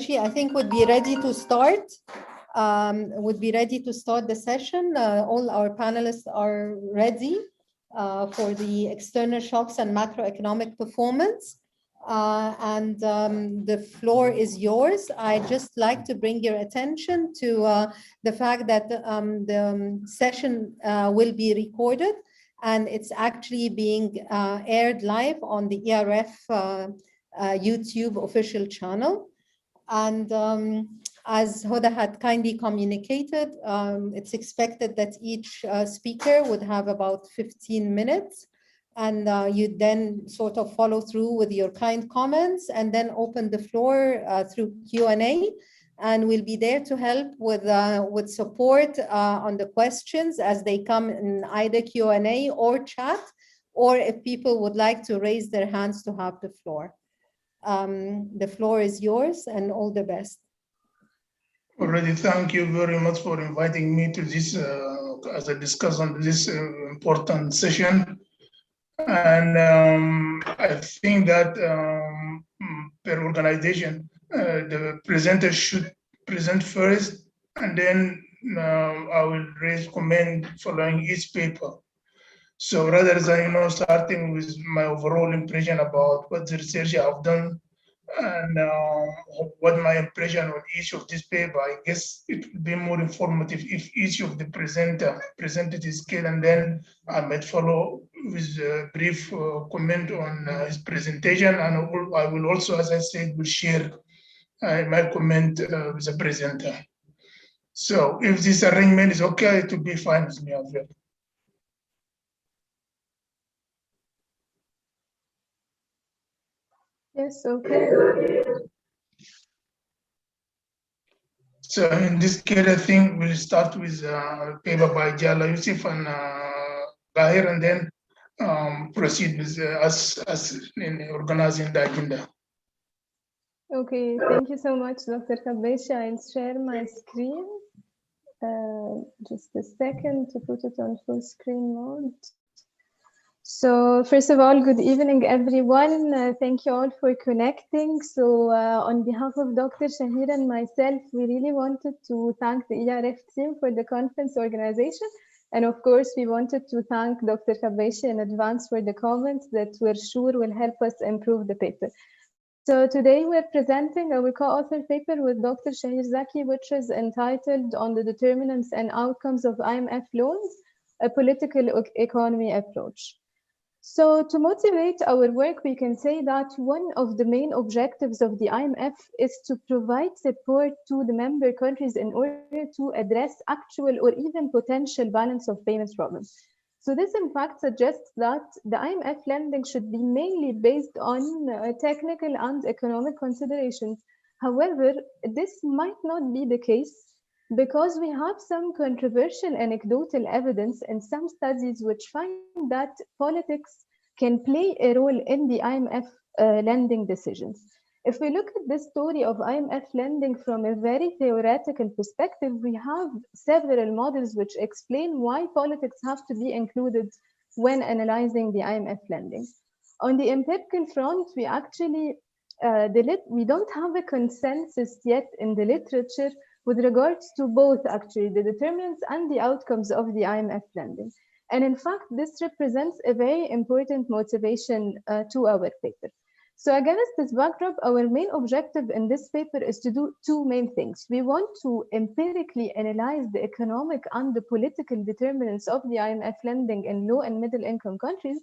Kabeshi, I think would be ready to start. The session. All our panelists are ready for the external shocks and macroeconomic performance. The floor is yours. I'd just like to bring your attention to the fact that the session will be recorded, and it's actually being aired live on the ERF YouTube official channel. And as Hoda had kindly communicated, it's expected that each speaker would have about 15 minutes. And you then sort of follow through with your kind comments and then open the floor through Q&A. And we'll be there to help with support on the questions as they come in either Q&A or chat, or if people would like to raise their hands to have the floor. The floor is yours, and all the best. Already, thank you very much for inviting me to this, as I discuss on this important session. And I think that per organization, the presenter should present first, and then I will raise comment following each paper. So rather than starting with my overall impression about what the research I've done and what my impression on each of this paper, I guess it would be more informative if each of the presenter presented his scale, and then I might follow with a brief comment on his presentation, and I will also, as I said, will share my comment with the presenter. So if this arrangement is okay, it will be fine with me as well. Yes, okay. So in this case, I think we'll start with a paper by Jala Yusuf and Bahir, and then proceed with us in organizing the agenda. Okay, thank you so much, Dr. Kabeshi. I'll share my screen. Just a second to put it on full screen mode. So first of all, good evening, everyone. Thank you all for connecting. So on behalf of Dr. Shahir and myself, we really wanted to thank the ERF team for the conference organization. And of course, we wanted to thank Dr. Kabeshi in advance for the comments that we're sure will help us improve the paper. So today we're presenting our co-author paper with Dr. Shahir Zaki, which is entitled On the Determinants and Outcomes of IMF Loans, a Political Economy Approach. So to motivate our work, we can say that one of the main objectives of the IMF is to provide support to the member countries in order to address actual or even potential balance of payments problems. So this in fact suggests that the IMF lending should be mainly based on technical and economic considerations. However, this might not be the case because we have some controversial anecdotal evidence in some studies which find that politics can play a role in the IMF lending decisions. If we look at this story of IMF lending from a very theoretical perspective, we have several models which explain why politics have to be included when analyzing the IMF lending. On the empirical front, we actually, we don't have a consensus yet in the literature with regards to both actually the determinants and the outcomes of the IMF lending. And in fact, this represents a very important motivation to our paper. So against this backdrop, our main objective in this paper is to do two main things. We want to empirically analyze the economic and the political determinants of the IMF lending in low and middle income countries.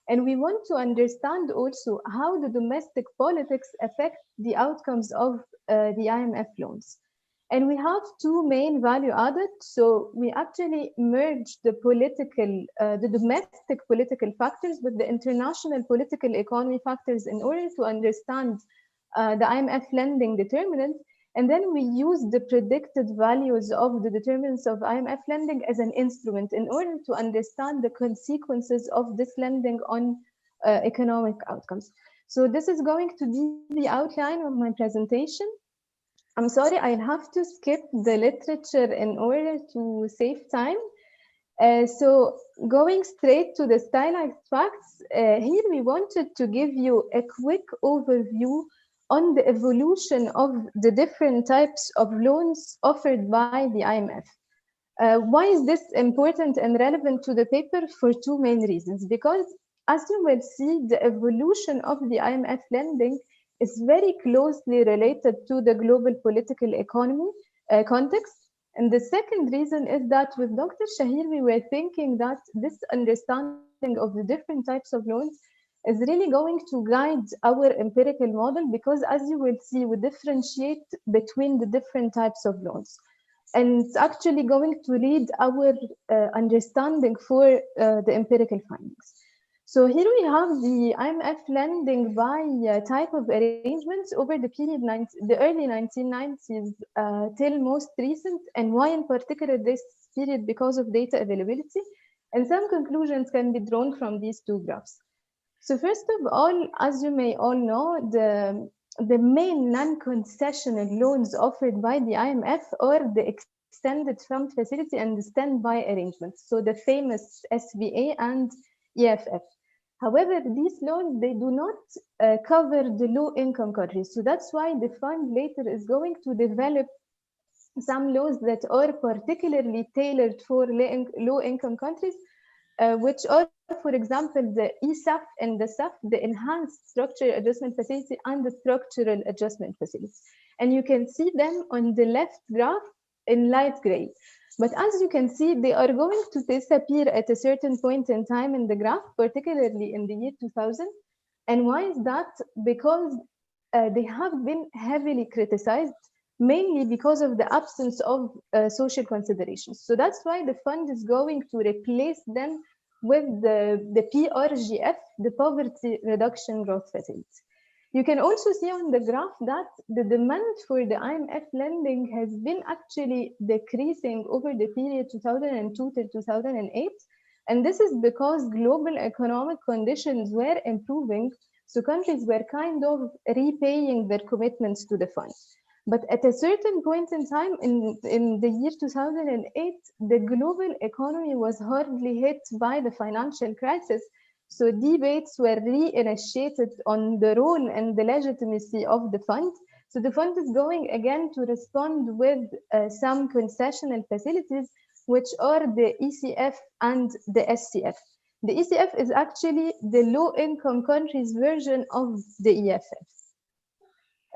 And we want to understand also how the domestic politics affect the outcomes of the IMF loans. And we have two main value added. So we actually merge the domestic political factors with the international political economy factors in order to understand the IMF lending determinants. And then we use the predicted values of the determinants of IMF lending as an instrument in order to understand the consequences of this lending on economic outcomes. So this is going to be the outline of my presentation. I'm sorry, I'll have to skip the literature in order to save time. So going straight to the stylized facts, here we wanted to give you a quick overview on the evolution of the different types of loans offered by the IMF. Why is this important and relevant to the paper? For two main reasons. Because as you will see, the evolution of the IMF lending is very closely related to the global political economy context. And the second reason is that with Dr. Shahir, we were thinking that this understanding of the different types of loans is really going to guide our empirical model, because as you will see, we differentiate between the different types of loans. And it's actually going to lead our understanding for the empirical findings. So here we have the IMF lending by type of arrangements over the period the early 1990s till most recent, and why in particular this period? Because of data availability. And some conclusions can be drawn from these two graphs. So first of all, as you may all know, the main non-concessional loans offered by the IMF are the extended fund facility and the standby arrangements. So the famous SVA and EFF. However, these loans, they do not cover the low-income countries. So that's why the fund later is going to develop some laws that are particularly tailored for low-income countries, which are, for example, the ESAF and the SAF, the Enhanced Structural Adjustment Facility and the Structural Adjustment Facility. And you can see them on the left graph in light gray. But as you can see, they are going to disappear at a certain point in time in the graph, particularly in the year 2000. And why is that? Because they have been heavily criticized, mainly because of the absence of social considerations. So that's why the fund is going to replace them with the PRGF, the Poverty Reduction Growth Facility. You can also see on the graph that the demand for the IMF lending has been actually decreasing over the period 2002 to 2008. And this is because global economic conditions were improving. So countries were kind of repaying their commitments to the fund. But at a certain point in time, in the year 2008, the global economy was hardly hit by the financial crisis. So debates were reinitiated on the role and the legitimacy of the fund. So the fund is going again to respond with some concessional facilities, which are the ECF and the SCF. The ECF is actually the low-income countries version of the EFF.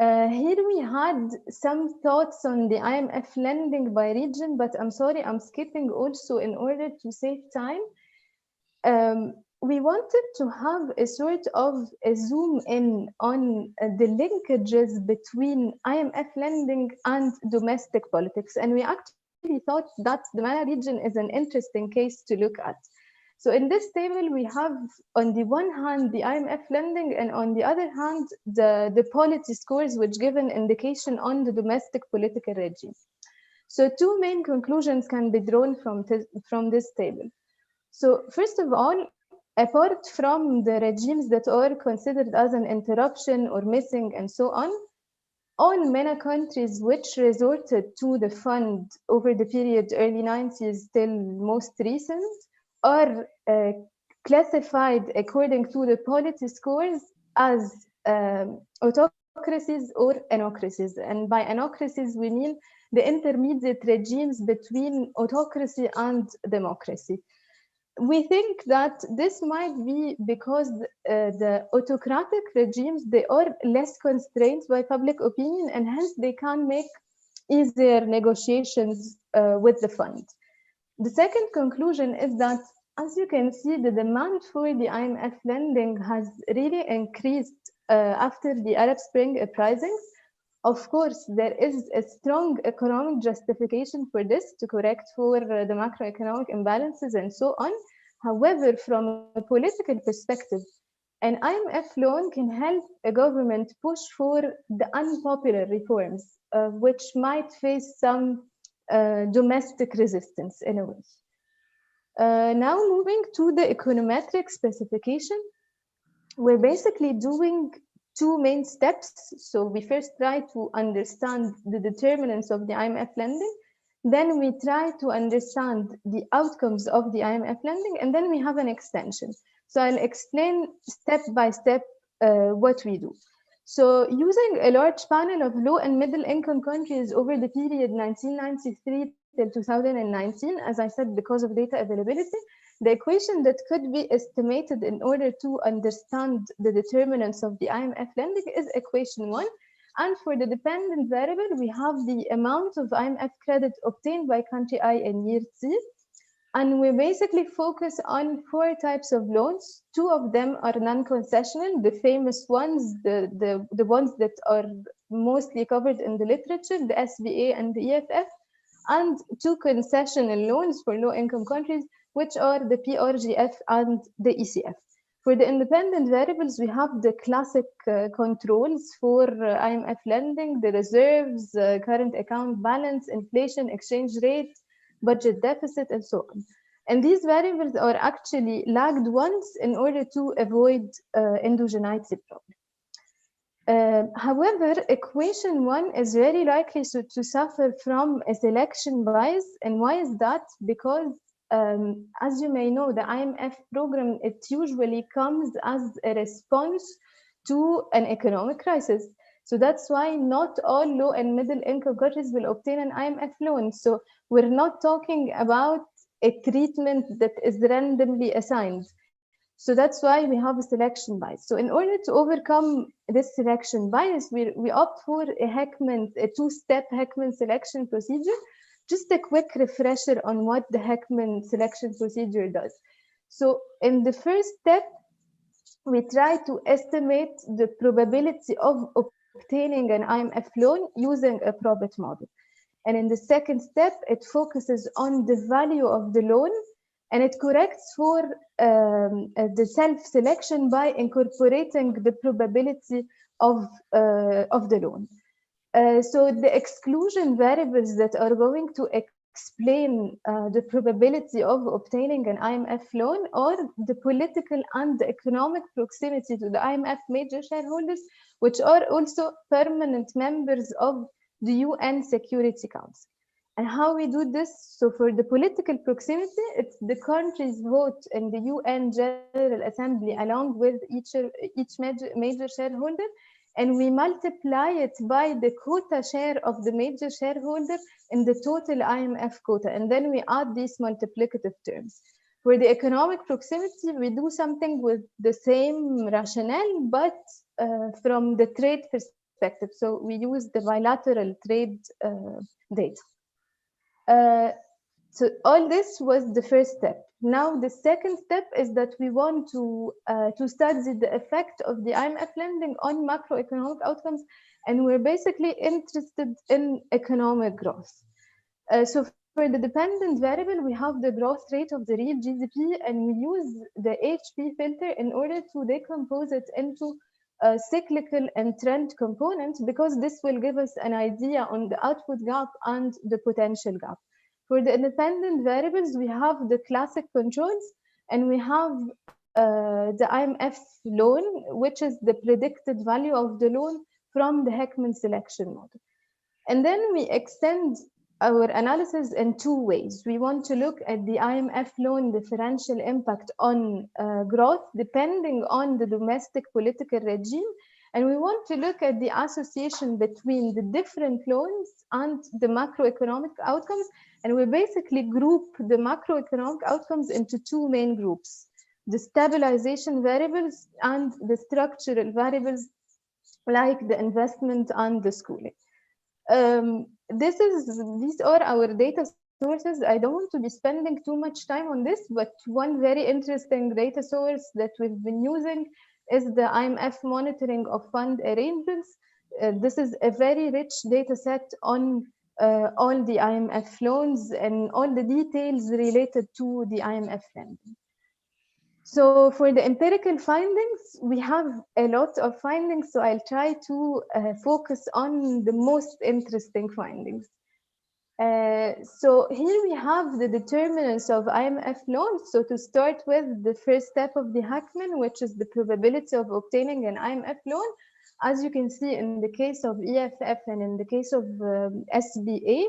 Here we had some thoughts on the IMF lending by region, but I'm sorry, I'm skipping also in order to save time. We wanted to have a sort of a zoom in on the linkages between IMF lending and domestic politics. And we actually thought that the MENA region is an interesting case to look at. So in this table, we have on the one hand, the IMF lending, and on the other hand, the policy scores, which give an indication on the domestic political regime. So two main conclusions can be drawn from this table. So first of all, apart from the regimes that are considered as an interruption or missing and so on, all MENA countries which resorted to the fund over the period early 90s till most recent are classified according to the polity scores as autocracies or anocracies. And by anocracies, we mean the intermediate regimes between autocracy and democracy. We think that this might be because the autocratic regimes, they are less constrained by public opinion, and hence they can make easier negotiations with the fund. The second conclusion is that, as you can see, the demand for the IMF lending has really increased after the Arab Spring uprisings. Of course, there is a strong economic justification for this to correct for the macroeconomic imbalances and so on. However, from a political perspective, an IMF loan can help a government push for the unpopular reforms, which might face some domestic resistance in a way. Now moving to the econometric specification, we're basically doing two main steps. So we first try to understand the determinants of the IMF lending, then we try to understand the outcomes of the IMF lending, and then we have an extension. So I'll explain step by step what we do. So using a large panel of low and middle income countries over the period 1993 till 2019, as I said, because of data availability, the equation that could be estimated in order to understand the determinants of the IMF lending is equation 1. And for the dependent variable, we have the amount of IMF credit obtained by country I in year T. And we basically focus on 4 types of loans. 2 of them are non-concessional, the famous ones, the ones that are mostly covered in the literature, the SBA and the EFF, and 2 concessional loans for low-income countries, which are the PRGF and the ECF. For the independent variables, we have the classic controls for IMF lending, the reserves, current account balance, inflation, exchange rate, budget deficit, and so on. And these variables are actually lagged ones in order to avoid endogeneity problem. However, equation 1 is very likely to suffer from a selection bias. And why is that? Because as you may know, the IMF program, it usually comes as a response to an economic crisis. So that's why not all low and middle income countries will obtain an IMF loan. So we're not talking about a treatment that is randomly assigned. So that's why we have a selection bias. So in order to overcome this selection bias, we opt for a 2-step Heckman selection procedure. Just a quick refresher on what the Heckman selection procedure does. So in the first step, we try to estimate the probability of obtaining an IMF loan using a probit model. And in the second step, it focuses on the value of the loan, and it corrects for the self-selection by incorporating the probability of the loan. So the exclusion variables that are going to explain the probability of obtaining an IMF loan are the political and the economic proximity to the IMF major shareholders, which are also permanent members of the UN Security Council. And how we do this? So for the political proximity, it's the country's vote in the UN General Assembly along with each major shareholder, and we multiply it by the quota share of the major shareholder in the total IMF quota, and then we add these multiplicative terms. For the economic proximity, we do something with the same rationale, but from the trade perspective. So we use the bilateral trade data. So all this was the first step. Now the second step is that we want to study the effect of the IMF lending on macroeconomic outcomes, and we're basically interested in economic growth. So for the dependent variable, we have the growth rate of the real GDP, and we use the HP filter in order to decompose it into cyclical and trend components, because this will give us an idea on the output gap and the potential gap. For the independent variables, we have the classic controls, and we have the IMF loan, which is the predicted value of the loan from the Heckman selection model. And then we extend our analysis in 2 ways. We want to look at the IMF loan differential impact on growth depending on the domestic political regime. And we want to look at the association between the different loans and the macroeconomic outcomes. And we basically group the macroeconomic outcomes into 2 main groups: the stabilization variables and the structural variables, like the investment and the schooling. These are our data sources. I don't want to be spending too much time on this, but one very interesting data source that we've been using is the IMF monitoring of fund arrangements. This is a very rich data set on all the IMF loans and all the details related to the IMF lending. So for the empirical findings, we have a lot of findings, so I'll try to focus on the most interesting findings. So here we have the determinants of IMF loans. So to start with, the first step of the Heckman, which is the probability of obtaining an IMF loan. As you can see in the case of EFF and in the case of SBA,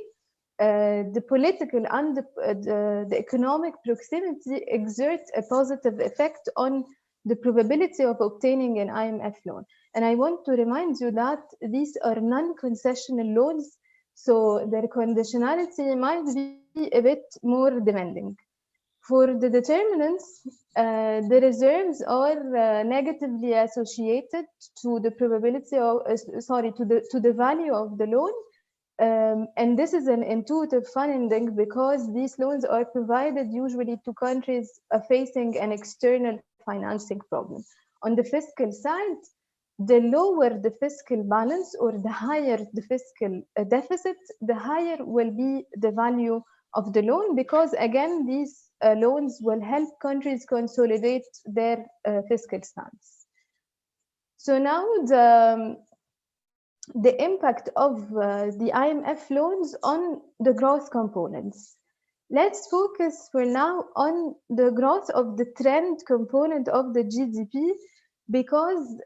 the political and the economic proximity exert a positive effect on the probability of obtaining an IMF loan. And I want to remind you that these are non-concessional loans, so their conditionality might be a bit more demanding. For the determinants, the reserves are negatively associated to the probability of, to the value of the loan. And this is an intuitive finding because these loans are provided usually to countries facing an external financing problem. On the fiscal side, the lower the fiscal balance or the higher the fiscal deficit, the higher will be the value of the loan, because again, these loans will help countries consolidate their fiscal stance. So now the impact of the IMF loans on the growth components. Let's focus for now on the growth of the trend component of the GDP, because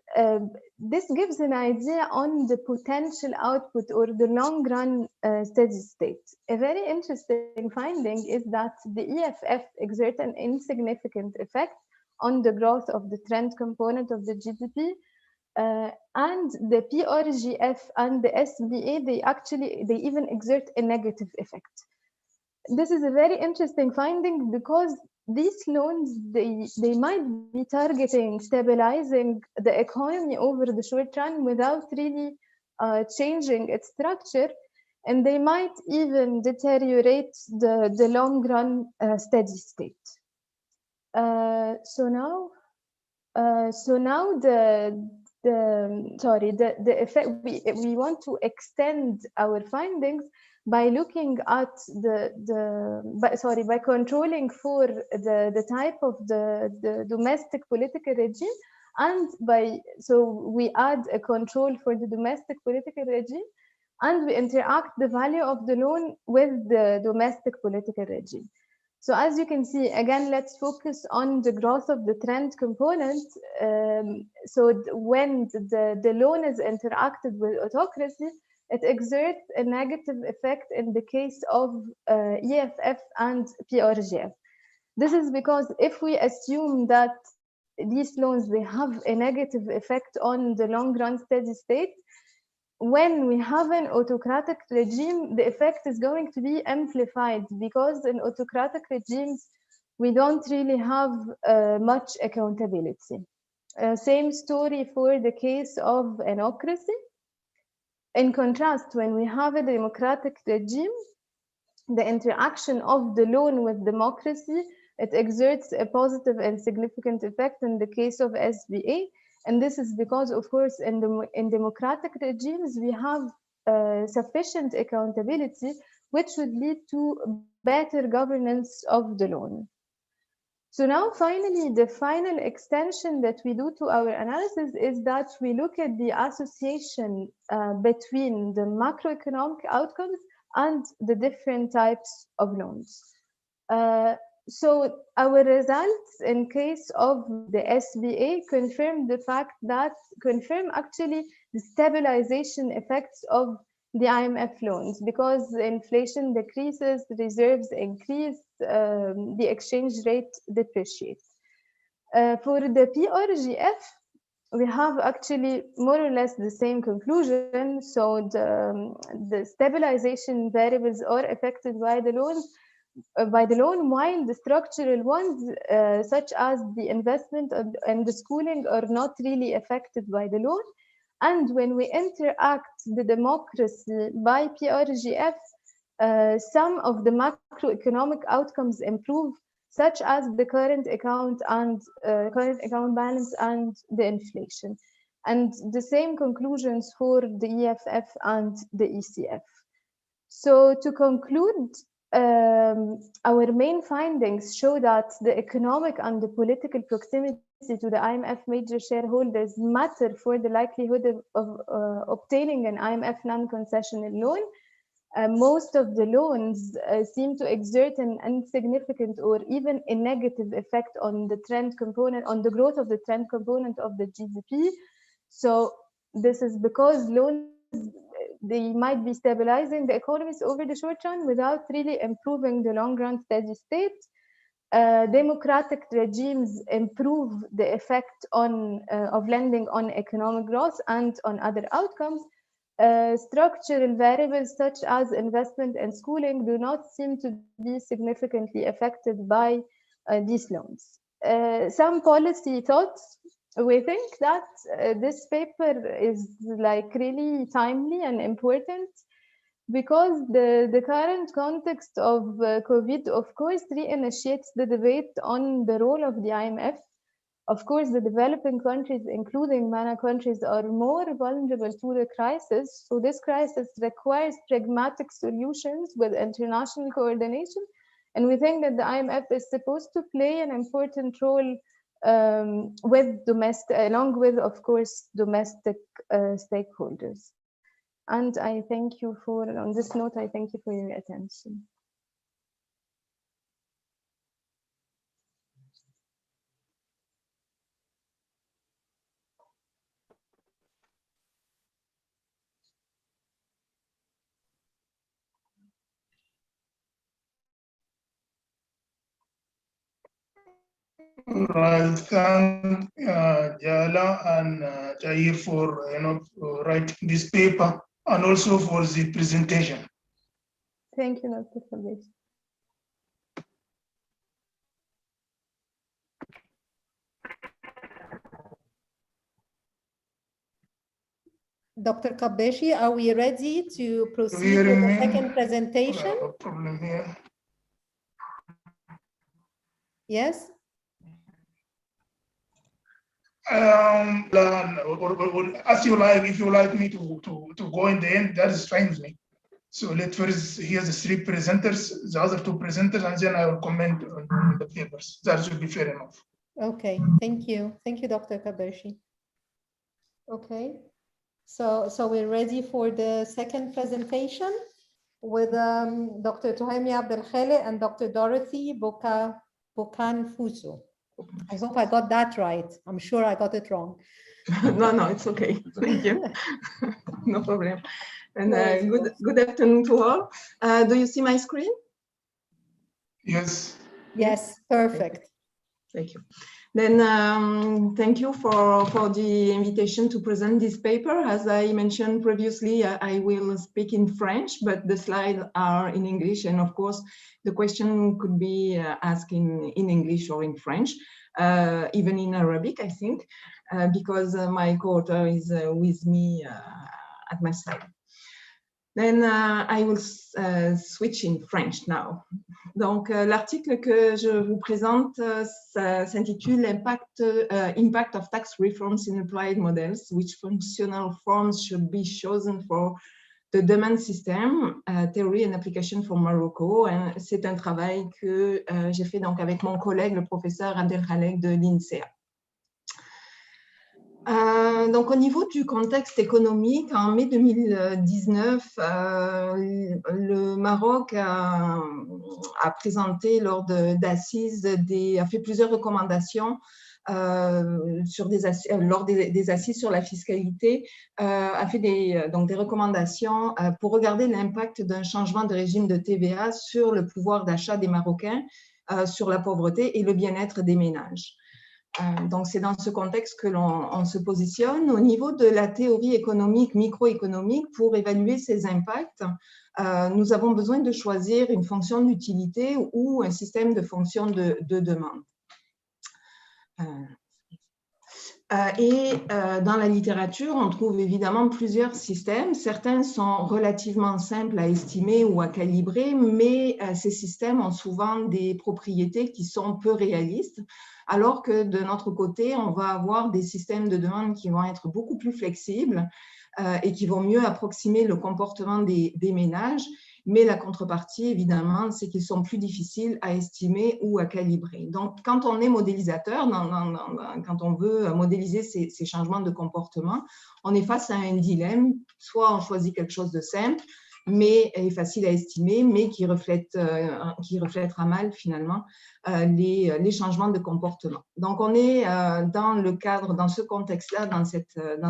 this gives an idea on the potential output or the long run steady state. A very interesting finding is that the EFF exerts an insignificant effect on the growth of the trend component of the GDP, and the PRGF and the SBA, they even exert a negative effect. This is a very interesting finding because these loans, they might be targeting stabilizing the economy over the short run without really changing its structure, and they might even deteriorate the long run steady state. So now the effect, we want to extend our findings by looking at by controlling for the type of the domestic political regime, and we add a control for the domestic political regime, and we interact the value of the loan with the domestic political regime. So as you can see, again, let's focus on the growth of the trend component. So when the loan is interacted with autocracy, it exerts a negative effect in the case of EFF and PRGF. This is because if we assume that these loans, they have a negative effect on the long run steady state, when we have an autocratic regime, the effect is going to be amplified, because in autocratic regimes, we don't really have much accountability. Same story for the case of anocracy. In contrast, when we have a democratic regime, the interaction of the loan with democracy, it exerts a positive and significant effect in the case of SBA. And this is because, of course, in democratic regimes, we have sufficient accountability, which would lead to better governance of the loan. So now, finally, the final extension that we do to our analysis is that we look at the association between the macroeconomic outcomes and the different types of loans. So our results in case of the SBA confirm actually the stabilization effects of the IMF loans, because inflation decreases, the reserves increase, the exchange rate depreciates. For the PRGF, we have actually more or less the same conclusion. So the stabilization variables are affected by the loan, while the structural ones, such as the investment and the schooling, are not really affected by the loan. And when we interact the democracy by PRGF, some of the macroeconomic outcomes improve, such as the current account balance and the inflation. And the same conclusions for the EFF and the ECF. So to conclude, our main findings show that the economic and the political proximity to the IMF major shareholders matter for the likelihood of obtaining an IMF non-concessional loan. Most of the loans seem to exert an insignificant or even a negative effect on the trend component, on the growth of the trend component of the GDP. So this is because loans, they might be stabilizing the economies over the short run without really improving the long run steady state. democratic regimes improve the effect of lending on economic growth and on other outcomes, structural variables such as investment and schooling do not seem to be significantly affected by these loans. Some policy thoughts. We think that this paper is like really timely and important because the current context of COVID, of course, reinitiates the debate on the role of the IMF. Of course, the developing countries, including MENA countries, are more vulnerable to the crisis. So this crisis requires pragmatic solutions with international coordination. And we think that the IMF is supposed to play an important role along with, of course, domestic stakeholders. And I thank you on this note, I thank you for your attention. Right, thank Jala and Jair for writing this paper and also for the presentation. Thank you, Dr. Kabeshi. Dr. Kabeshi, are we ready to proceed with the second presentation? No problem here. Yes? As you like, if you like me to go in the end, that is fine with me. So let's first hear the three presenters, the other two presenters, and then I will comment on the papers. That should be fair enough. Okay, thank you. Thank you, Dr. Kabeshi. Okay, so we're ready for the second presentation with Dr. Tuhami Abdelkhale and Dr. Dorothy Bokan-Fuso. I hope I got that right. I'm sure I got it wrong. No, it's okay. Thank you. No problem. And good afternoon to all. Do you see my screen? Yes. Yes, perfect. Thank you. Then thank you for the invitation to present this paper. As I mentioned previously, I will speak in French, but the slides are in English. And of course, the question could be asked in English or in French, even in Arabic, I think, because my co-author is with me at my side. Then I will switch in French now. Donc, l'article que je vous présente s'intitule Impact of Tax Reforms in Applied Models, which functional forms should be chosen for the demand system, theory and application for Morocco. C'est un travail que j'ai fait donc avec mon collègue, le professeur Abdelkhale de l'INSEA. Donc, au niveau du contexte économique, en mai 2019, le Maroc a présenté lors d'assises, a fait plusieurs recommandations lors des assises sur la fiscalité, a fait des recommandations pour regarder l'impact d'un changement de régime de TVA sur le pouvoir d'achat des Marocains, sur la pauvreté et le bien-être des ménages. Donc, c'est dans ce contexte que l'on se positionne. Au niveau de la théorie économique, microéconomique, pour évaluer ces impacts, nous avons besoin de choisir une fonction d'utilité ou un système de fonction de demande. Dans la littérature, on trouve évidemment plusieurs systèmes. Certains sont relativement simples à estimer ou à calibrer, mais ces systèmes ont souvent des propriétés qui sont peu réalistes, alors que de notre côté, on va avoir des systèmes de demande qui vont être beaucoup plus flexibles et qui vont mieux approximer le comportement des ménages. Mais la contrepartie, évidemment, c'est qu'ils sont plus difficiles à estimer ou à calibrer. Donc, quand on est modélisateur, quand on veut modéliser ces changements de comportement, on est face à un dilemme. Soit on choisit quelque chose de simple, mais est facile à estimer, mais qui reflètera mal, finalement, les changements de comportement. Donc, on est dans ce contexte-là, dans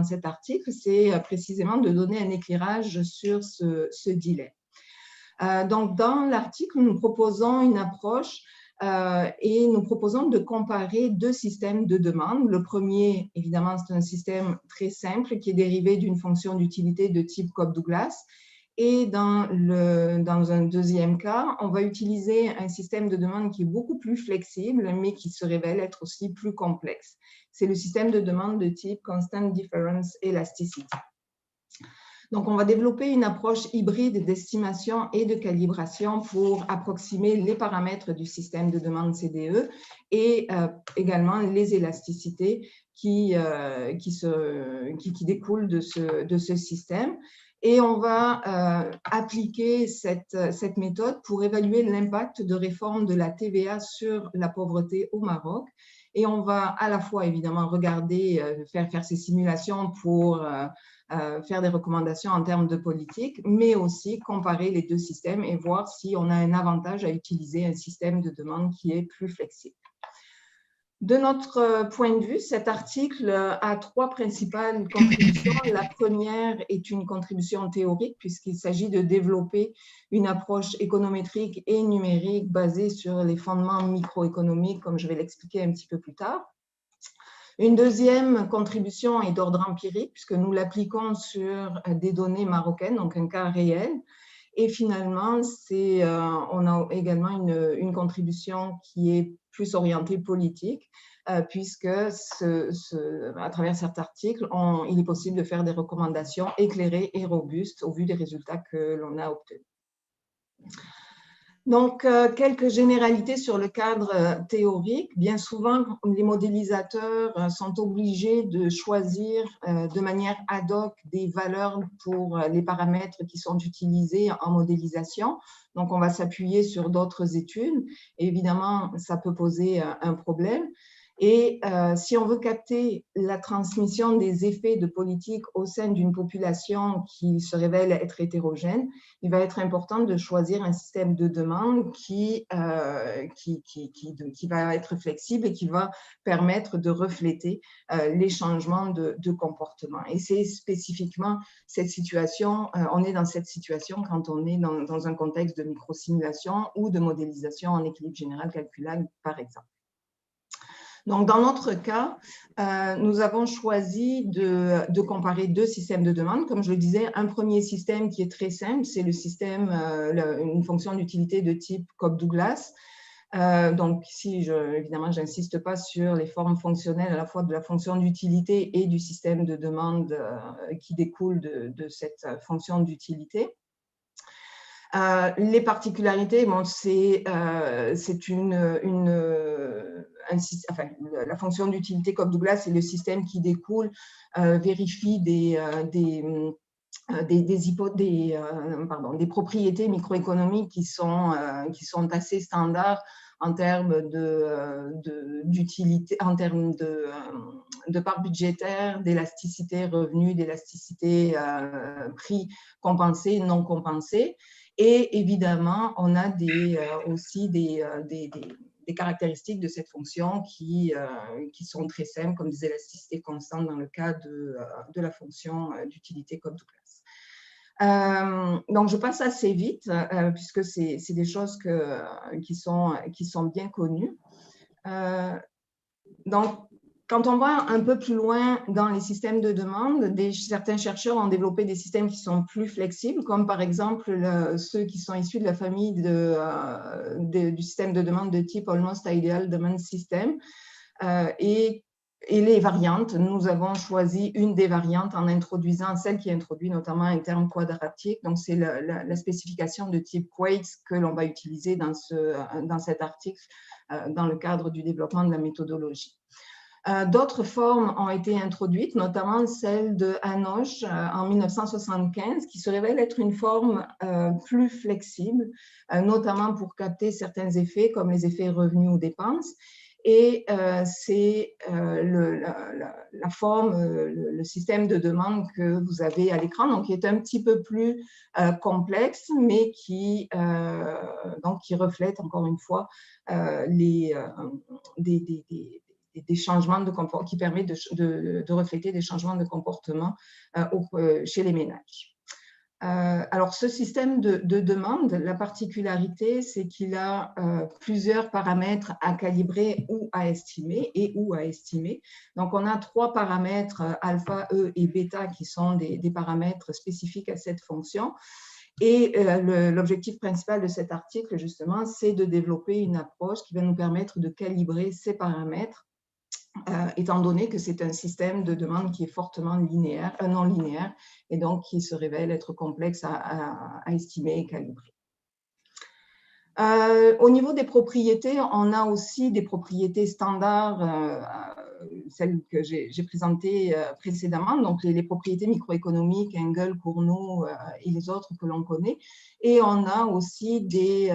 cet article, c'est précisément de donner un éclairage sur ce dilemme. Donc, dans l'article, nous proposons une approche et nous proposons de comparer deux systèmes de demande. Le premier, évidemment, c'est un système très simple qui est dérivé d'une fonction d'utilité de type Cobb-Douglas. Et dans un deuxième cas, on va utiliser un système de demande qui est beaucoup plus flexible, mais qui se révèle être aussi plus complexe. C'est le système de demande de type Constant Difference Elasticity. Donc, on va développer une approche hybride d'estimation et de calibration pour approximer les paramètres du système de demande CDE et également les élasticités qui découlent de ce système. Et on va appliquer cette méthode pour évaluer l'impact de réforme de la TVA sur la pauvreté au Maroc. Et on va à la fois, évidemment, regarder, faire ces simulations pour faire des recommandations en termes de politique, mais aussi comparer les deux systèmes et voir si on a un avantage à utiliser un système de demande qui est plus flexible. De notre point de vue, cet article a trois principales contributions. La première est une contribution théorique, puisqu'il s'agit de développer une approche économétrique et numérique basée sur les fondements microéconomiques, comme je vais l'expliquer un petit peu plus tard. Une deuxième contribution est d'ordre empirique, puisque nous l'appliquons sur des données marocaines, donc un cas réel. Et finalement, on a également une contribution qui est plus orientée politique, puisque à travers cet article, il est possible de faire des recommandations éclairées et robustes au vu des résultats que l'on a obtenus. Donc, quelques généralités sur le cadre théorique. Bien souvent, les modélisateurs sont obligés de choisir de manière ad hoc des valeurs pour les paramètres qui sont utilisés en modélisation. Donc, on va s'appuyer sur d'autres études. Et évidemment, ça peut poser un problème. Et si on veut capter la transmission des effets de politique au sein d'une population qui se révèle être hétérogène, il va être important de choisir un système de demande qui va être flexible et qui va permettre de refléter les changements de comportement. Et c'est spécifiquement cette situation, on est dans cette situation quand on est dans un contexte de microsimulation ou de modélisation en équilibre général calculable, par exemple. Donc, dans notre cas, nous avons choisi de comparer deux systèmes de demande. Comme je le disais, un premier système qui est très simple, c'est le système, une fonction d'utilité de type Cobb-Douglas. Donc, ici, évidemment, je n'insiste pas sur les formes fonctionnelles à la fois de la fonction d'utilité et du système de demande qui découle de cette fonction d'utilité. Les particularités, bon, la fonction d'utilité Cobb-Douglas, c'est le système qui découle, vérifie des propriétés microéconomiques qui sont assez standards en termes d'utilité, en termes de part budgétaire, d'élasticité revenu, d'élasticité prix compensé, non compensé. Et évidemment, on a aussi des caractéristiques de cette fonction qui sont très simples, comme des élasticités constantes dans le cas de la fonction d'utilité Cobb-Douglas. Donc, je passe assez vite, puisque c'est des choses qui sont bien connues. Donc, quand on va un peu plus loin dans les systèmes de demande, certains chercheurs ont développé des systèmes qui sont plus flexibles, comme par exemple ceux qui sont issus de la famille du système de demande de type Almost Ideal Demand System. Et les variantes, nous avons choisi une des variantes en introduisant celle qui introduit notamment un terme quadratique. Donc, c'est la spécification de type Quates que l'on va utiliser dans cet article dans le cadre du développement de la méthodologie. D'autres formes ont été introduites, notamment celle de Hanoch en 1975, qui se révèle être une forme plus flexible, notamment pour capter certains effets, comme les effets revenus ou dépenses. Et c'est la forme, le système de demande que vous avez à l'écran, donc qui est un petit peu plus complexe, mais qui reflète encore une fois des changements de comportement, qui permet de refléter des changements de comportement chez les ménages. Alors, ce système de demande, la particularité, c'est qu'il a plusieurs paramètres à calibrer ou à estimer Donc, on a 3 paramètres, alpha, E et bêta, qui sont des paramètres spécifiques à cette fonction. Et l'objectif principal de cet article, justement, c'est de développer une approche qui va nous permettre de calibrer ces paramètres, étant donné que c'est un système de demande qui est fortement linéaire, non linéaire, et donc qui se révèle être complexe à estimer et calibrer. Au niveau des propriétés, on a aussi des propriétés standards, celles que j'ai présentées précédemment, donc les propriétés microéconomiques, Engel, Cournot et les autres que l'on connaît. Et on a aussi des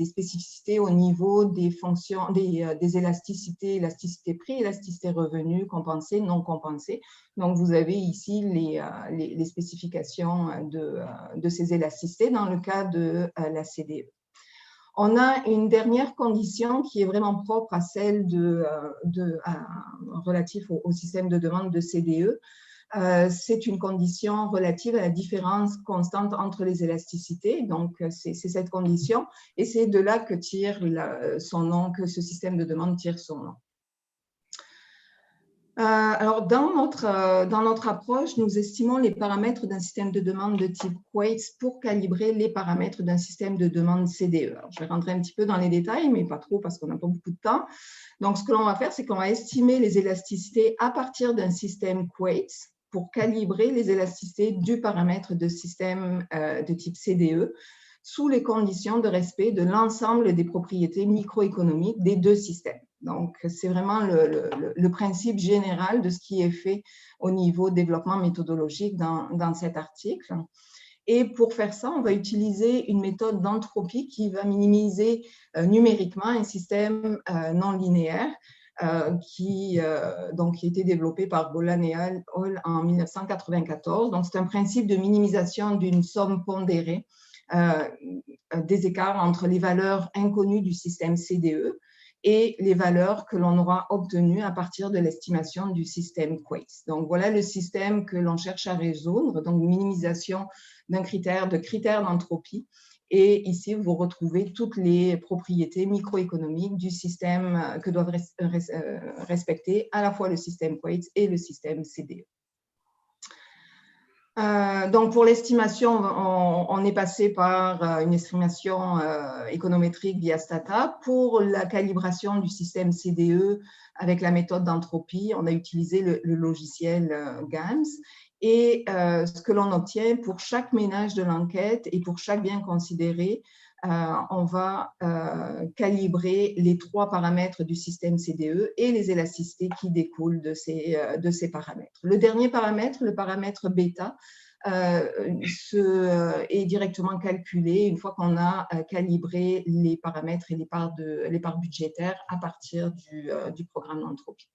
spécificités au niveau des fonctions, des élasticités, élasticité prix, élasticité revenu, compensé, non compensé. Donc, vous avez ici les spécifications de ces élasticités dans le cas de la CDE. On a une dernière condition qui est vraiment propre à celle relative au système de demande de CDE. C'est une condition relative à la différence constante entre les élasticités. Donc, c'est cette condition et c'est de là que tire son nom, que ce système de demande tire son nom. Alors, dans notre approche, nous estimons les paramètres d'un système de demande de type Quates pour calibrer les paramètres d'un système de demande CDE. Alors, je vais rentrer un petit peu dans les détails, mais pas trop parce qu'on n'a pas beaucoup de temps. Donc, ce que l'on va faire, c'est qu'on va estimer les élasticités à partir d'un système Quates pour calibrer les élasticités du paramètre de système de type CDE sous les conditions de respect de l'ensemble des propriétés microéconomiques des 2 systèmes. Donc, c'est vraiment le principe général de ce qui est fait au niveau développement méthodologique dans cet article. Et pour faire ça, on va utiliser une méthode d'entropie qui va minimiser numériquement un système non linéaire qui a été développé par Bolan et al. En 1994. Donc, c'est un principe de minimisation d'une somme pondérée des écarts entre les valeurs inconnues du système CDE et les valeurs que l'on aura obtenues à partir de l'estimation du système Quates. Donc, voilà le système que l'on cherche à résoudre, donc minimisation d'un critère d'entropie. Et ici, vous retrouvez toutes les propriétés microéconomiques du système que doivent respecter à la fois le système Quates et le système CDE. Donc, pour l'estimation, on est passé par une estimation économétrique via Stata. Pour la calibration du système CDE avec la méthode d'entropie, on a utilisé le logiciel GAMS. Et ce que l'on obtient pour chaque ménage de l'enquête et pour chaque bien considéré, on va calibrer les 3 paramètres du système CDE et les élasticités qui découlent de ces paramètres. Le dernier paramètre, le paramètre bêta, est directement calculé une fois qu'on a calibré les paramètres et les parts budgétaires à partir du programme d'entropie.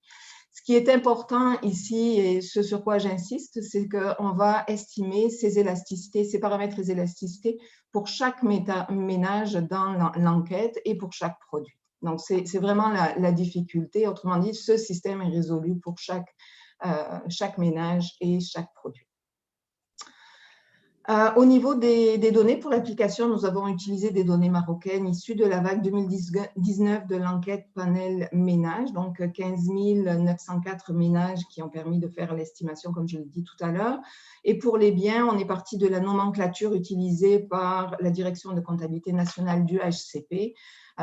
Ce qui est important ici, et ce sur quoi j'insiste, c'est qu'on va estimer ces élasticités, ces paramètres et élasticités pour chaque ménage dans l'enquête et pour chaque produit. Donc, c'est vraiment la difficulté. Autrement dit, ce système est résolu pour chaque ménage et chaque produit. Au niveau des données pour l'application, nous avons utilisé des données marocaines issues de la vague 2019 de l'enquête panel ménage, donc 15 904 ménages qui ont permis de faire l'estimation, comme je l'ai dit tout à l'heure. Et pour les biens, on est parti de la nomenclature utilisée par la Direction de comptabilité nationale du HCP.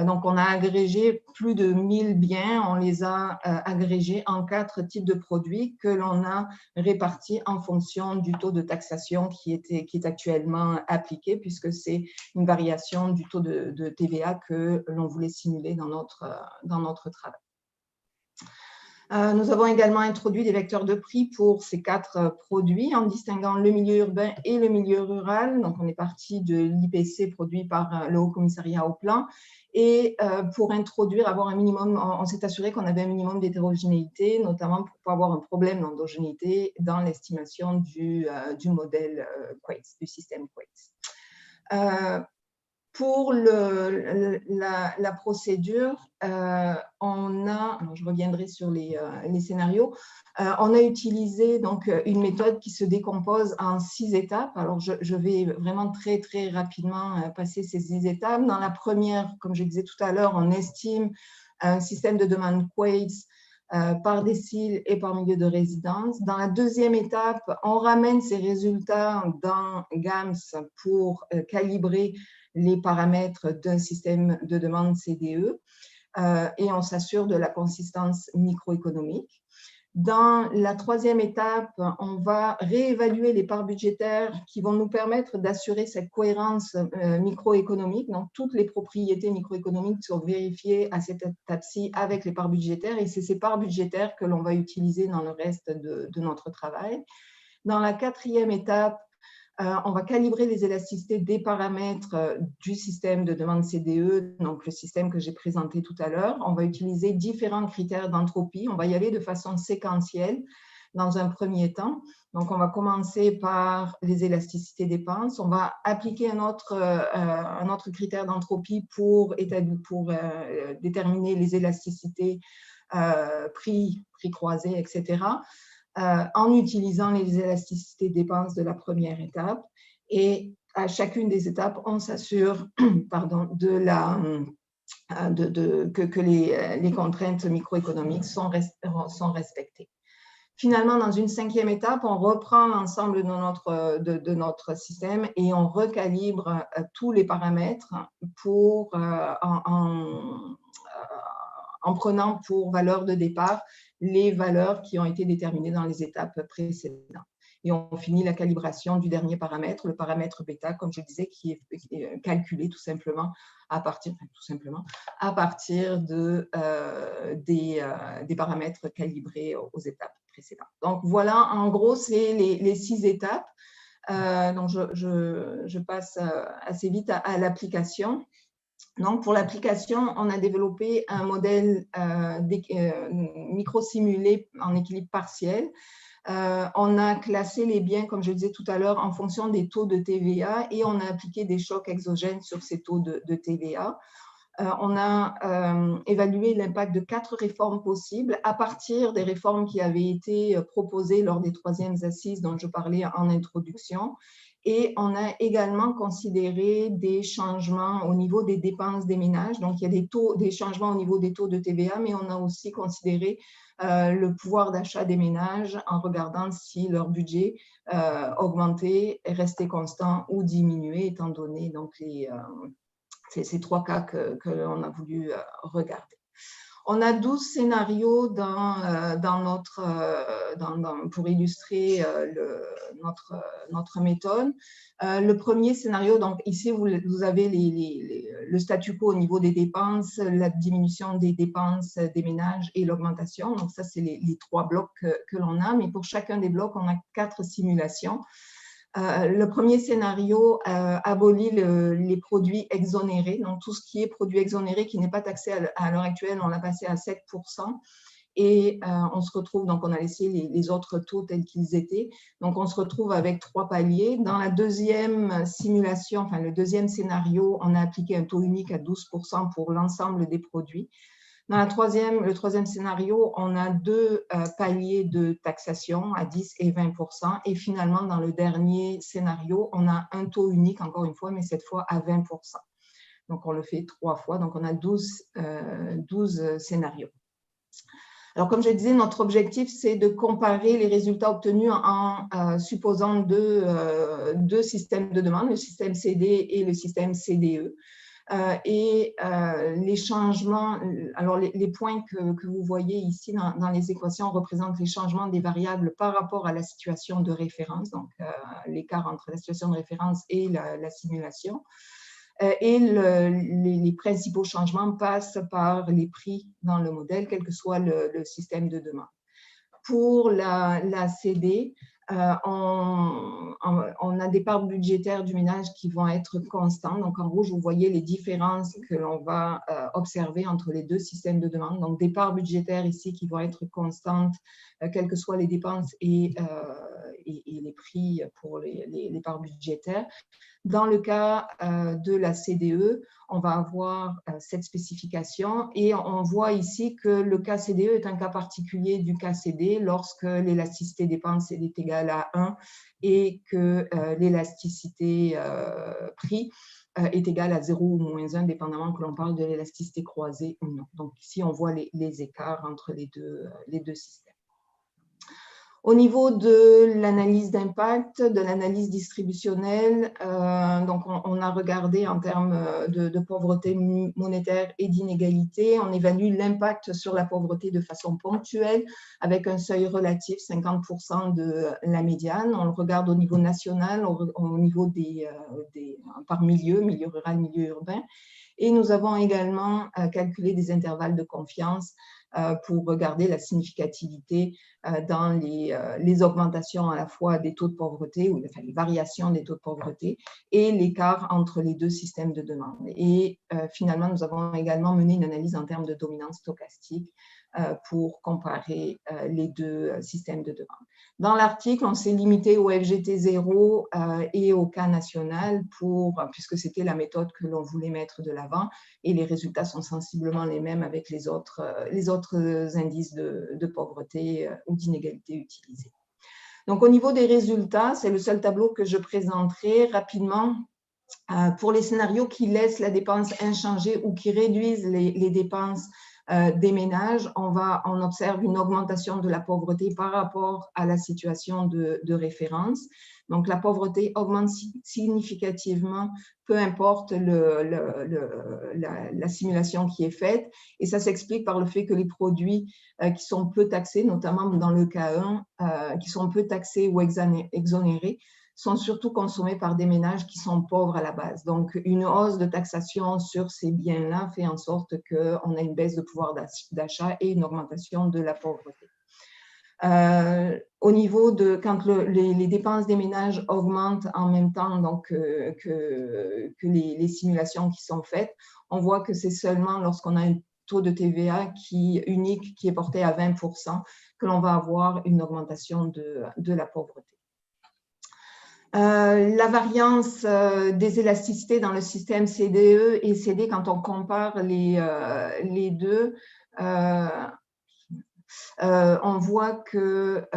Donc, on a agrégé plus de 1000 biens, on les a agrégés en 4 types de produits que l'on a répartis en fonction du taux de taxation qui est actuellement appliqué, puisque c'est une variation du taux de TVA que l'on voulait simuler dans notre travail. Nous avons également introduit des vecteurs de prix pour ces 4 produits en distinguant le milieu urbain et le milieu rural. Donc, on est parti de l'IPC produit par le Haut Commissariat au Plan. Et pour introduire, avoir un minimum, on s'est assuré qu'on avait un minimum d'hétérogénéité, notamment pour ne pas avoir un problème d'endogénéité dans l'estimation du modèle Quates, du système Quates. Pour la procédure, je reviendrai sur les scénarios, on a utilisé donc une méthode qui se décompose en 6 étapes. Alors, je vais vraiment très, très rapidement passer ces 6 étapes. Dans la première, comme je disais tout à l'heure, on estime un système de demande Quates par décile et par milieu de résidence. Dans la deuxième étape, on ramène ces résultats dans GAMS pour calibrer les paramètres d'un système de demande CDE et on s'assure de la consistance microéconomique. Dans la troisième étape, on va réévaluer les parts budgétaires qui vont nous permettre d'assurer cette cohérence microéconomique. Donc, toutes les propriétés microéconomiques sont vérifiées à cette étape-ci avec les parts budgétaires et c'est ces parts budgétaires que l'on va utiliser dans le reste de notre travail. Dans la quatrième étape, on va calibrer les élasticités des paramètres du système de demande CDE, donc le système que j'ai présenté tout à l'heure. On va utiliser différents critères d'entropie. On va y aller de façon séquentielle dans un premier temps. Donc, on va commencer par les élasticités dépenses. On va appliquer un autre critère d'entropie pour déterminer les élasticités prix croisés, etc. En utilisant les élasticités dépenses de la première étape. Et à chacune des étapes, on s'assure que les contraintes microéconomiques sont respectées. Finalement, dans une cinquième étape, on reprend l'ensemble de notre système et on recalibre tous les paramètres en prenant pour valeur de départ les valeurs qui ont été déterminées dans les étapes précédentes. Et on finit la calibration du dernier paramètre, le paramètre bêta, comme je disais, qui est calculé tout simplement à partir des paramètres calibrés aux étapes précédentes. Donc voilà, en gros, c'est les 6 étapes. Donc je passe assez vite à l'application. Donc, pour l'application, on a développé un modèle micro-simulé en équilibre partiel. On a classé les biens, comme je le disais tout à l'heure, en fonction des taux de TVA et on a appliqué des chocs exogènes sur ces taux de TVA. On a évalué l'impact de 4 réformes possibles à partir des réformes qui avaient été proposées lors des 3e assises dont je parlais en introduction. Et on a également considéré des changements au niveau des dépenses des ménages. Donc, il y a des changements au niveau des taux de TVA, mais on a aussi considéré le pouvoir d'achat des ménages en regardant si leur budget augmentait, restait constant ou diminuait, étant donné donc, ces 3 cas que l'on a voulu regarder. On a 12 scénarios pour illustrer notre méthode. Le premier scénario, donc ici vous avez le statu quo au niveau des dépenses, la diminution des dépenses des ménages et l'augmentation. Donc ça, c'est les 3 blocs que l'on a, mais pour chacun des blocs, on a 4 simulations. Le premier scénario abolit les produits exonérés. Donc, tout ce qui est produit exonéré qui n'est pas taxé à l'heure actuelle, on l'a passé à 7%. Et on se retrouve, donc on a laissé les autres taux tels qu'ils étaient. Donc, on se retrouve avec 3 paliers. Dans la deuxième simulation, enfin le deuxième scénario, on a appliqué un taux unique à 12% pour l'ensemble des produits. Dans le troisième scénario, on a 2 paliers de taxation à 10 et 20%. Et finalement, dans le dernier scénario, on a un taux unique, encore une fois, mais cette fois à 20%. Donc, on le fait 3 fois. Donc, on a 12 scénarios. Alors, comme je disais, notre objectif, c'est de comparer les résultats obtenus en supposant deux systèmes de demande, le système CD et le système CDE. Les changements, alors les points que vous voyez ici dans les équations représentent les changements des variables par rapport à la situation de référence, donc l'écart entre la situation de référence et la simulation. Les principaux changements passent par les prix dans le modèle, quel que soit le système de demande. Pour la CD, on a des parts budgétaires du ménage qui vont être constantes. Donc, en rouge, vous voyez les différences que l'on va observer entre les 2 systèmes de demande. Donc, des parts budgétaires ici qui vont être constantes, quelles que soient les dépenses et et les prix pour les parts budgétaires. Dans le cas de la CDE, on va avoir cette spécification et on voit ici que le cas CDE est un cas particulier du cas CD lorsque l'élasticité dépense est égale à 1 et que l'élasticité prix est égale à 0 ou moins 1, dépendamment que l'on parle de l'élasticité croisée ou non. Donc ici, on voit les écarts entre les deux systèmes. Au niveau de l'analyse d'impact, de l'analyse distributionnelle, donc on a regardé en termes de pauvreté monétaire et d'inégalité, on évalue l'impact sur la pauvreté de façon ponctuelle avec un seuil relatif, 50% de la médiane. On le regarde au niveau national, au niveau par milieu rural, milieu urbain. Et nous avons également calculé des intervalles de confiance pour regarder la significativité dans les augmentations à la fois des taux de pauvreté, ou enfin, les variations des taux de pauvreté, et l'écart entre les deux systèmes de demande. Et finalement, nous avons également mené une analyse en termes de dominance stochastique pour comparer les deux systèmes de demande. Dans l'article, on s'est limité au FGT0 et au cas national puisque c'était la méthode que l'on voulait mettre de l'avant, et les résultats sont sensiblement les mêmes avec les autres indices de pauvreté ou d'inégalité utilisés. Donc, au niveau des résultats, c'est le seul tableau que je présenterai rapidement. Pour les scénarios qui laissent la dépense inchangée ou qui réduisent les dépenses des ménages, on observe une augmentation de la pauvreté par rapport à la situation de référence. Donc, la pauvreté augmente significativement, peu importe la simulation qui est faite. Et ça s'explique par le fait que les produits qui sont peu taxés, notamment dans le cas 1, qui sont peu taxés ou exonérés, sont surtout consommés par des ménages qui sont pauvres à la base. Donc, une hausse de taxation sur ces biens-là fait en sorte qu'on a une baisse de pouvoir d'achat et une augmentation de la pauvreté. Au niveau de quand les dépenses des ménages augmentent en même temps donc, que les simulations qui sont faites, on voit que c'est seulement lorsqu'on a un taux de TVA unique qui est porté à 20% que l'on va avoir une augmentation de la pauvreté. La variance des élasticités dans le système CDE et CD, quand on compare les deux, on voit que,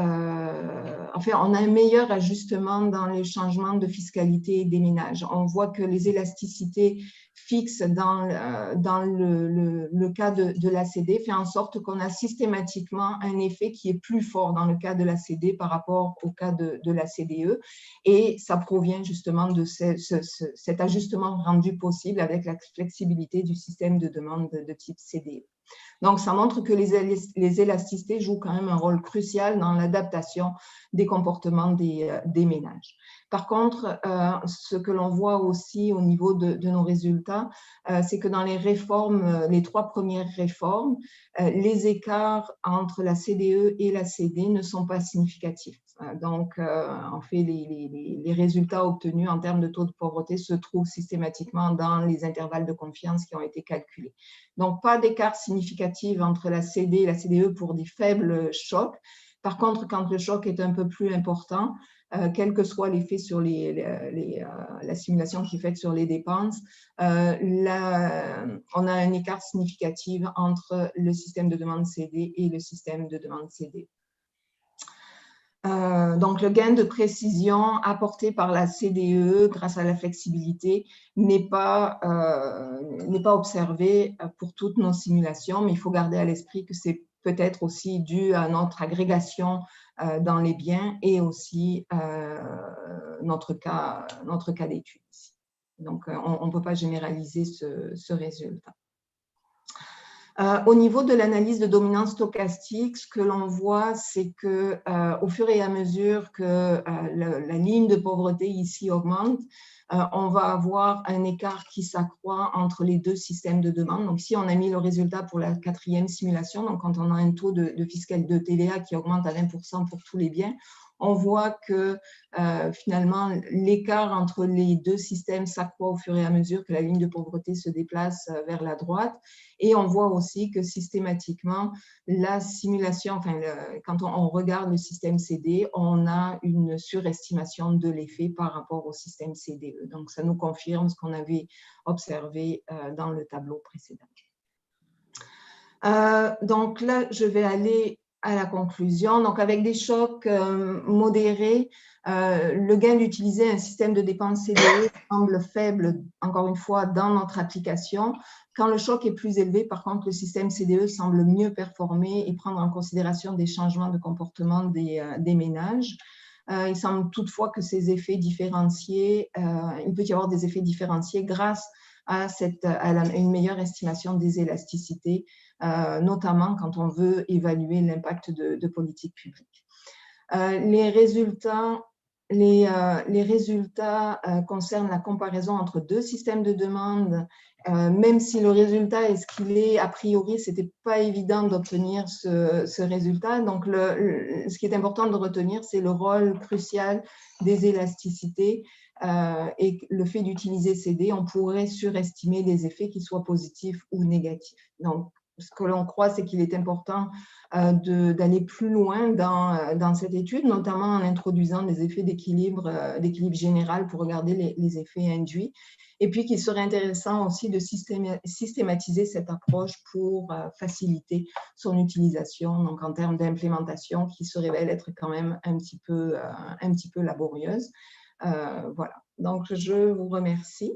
enfin, on a un meilleur ajustement dans les changements de fiscalité des ménages. On voit que les élasticités fixes dans le cas de l'ACD fait en sorte qu'on a systématiquement un effet qui est plus fort dans le cas de l'ACD par rapport au cas de la CDE, et ça provient justement de cet ajustement rendu possible avec la flexibilité du système de demande de type CDE. Donc, ça montre que les élasticités jouent quand même un rôle crucial dans l'adaptation des comportements des ménages. Par contre, ce que l'on voit aussi au niveau de nos résultats, c'est que dans les réformes, les 3 premières réformes, les écarts entre la CDE et la CD ne sont pas significatifs. Donc, en fait, les résultats obtenus en termes de taux de pauvreté se trouvent systématiquement dans les intervalles de confiance qui ont été calculés. Donc, pas d'écart significatif entre la CD et la CDE pour des faibles chocs. Par contre, quand le choc est un peu plus important, quel que soit l'effet sur la simulation qui est faite sur les dépenses, on a un écart significatif entre le système de demande CD et le système de demande CD. Donc, le gain de précision apporté par la CDE grâce à la flexibilité n'est pas observé pour toutes nos simulations, mais il faut garder à l'esprit que c'est peut-être aussi dû à notre agrégation dans les biens et aussi notre cas d'étude. Donc, on ne peut pas généraliser ce résultat. Au niveau de l'analyse de dominance stochastique, ce que l'on voit, c'est que au fur et à mesure que la ligne de pauvreté ici augmente, on va avoir un écart qui s'accroît entre les deux systèmes de demande. Donc, si on a mis le résultat pour la 4e simulation, donc quand on a un taux de TVA qui augmente à 20% pour tous les biens, on voit que finalement l'écart entre les deux systèmes s'accroît au fur et à mesure que la ligne de pauvreté se déplace vers la droite. Et on voit aussi que systématiquement, la simulation, enfin, quand on regarde le système CD, on a une surestimation de l'effet par rapport au système CDE. Donc, ça nous confirme ce qu'on avait observé dans le tableau précédent. Donc là, je vais aller à la conclusion. Donc, avec des chocs modérés, le gain d'utiliser un système de dépenses CDE semble faible, encore une fois, dans notre application. Quand le choc est plus élevé, par contre, le système CDE semble mieux performer et prendre en considération des changements de comportement des ménages. Il semble toutefois que ces effets différenciés, il peut y avoir des effets différenciés grâce à une meilleure estimation des élasticités, notamment quand on veut évaluer l'impact de politiques publiques. Les résultats concernent la comparaison entre deux systèmes de demande. Même si le résultat est ce qu'il est, a priori, ce n'était pas évident d'obtenir ce résultat. Donc, ce qui est important de retenir, c'est le rôle crucial des élasticités et le fait d'utiliser CD, on pourrait surestimer les effets, qu'ils soient positifs ou négatifs. Donc, ce que l'on croit, c'est qu'il est important d'aller plus loin dans cette étude, notamment en introduisant des effets d'équilibre général pour regarder les effets induits. Et puis qu'il serait intéressant aussi de systématiser cette approche pour faciliter son utilisation, donc en termes d'implémentation qui se révèle être quand même un petit peu laborieuse. Voilà, donc je vous remercie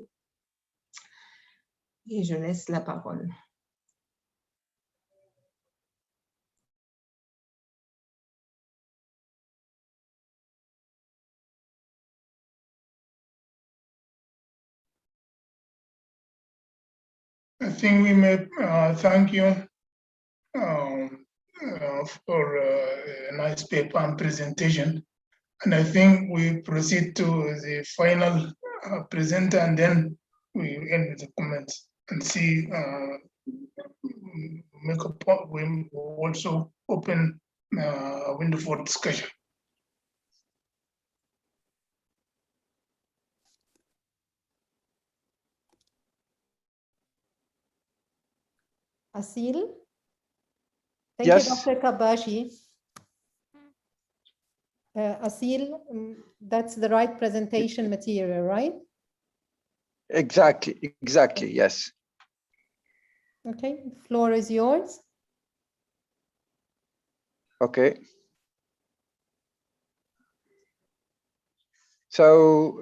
et je laisse la parole. I think we may thank you for a nice paper and presentation. And I think we proceed to the final presenter, and then we end with the comments and see, we also open a window for discussion. Asil? Thank Yes. you, Dr. Kabashi. Asil, that's the right presentation material, right? Exactly, yes. Okay, the floor is yours. Okay. So,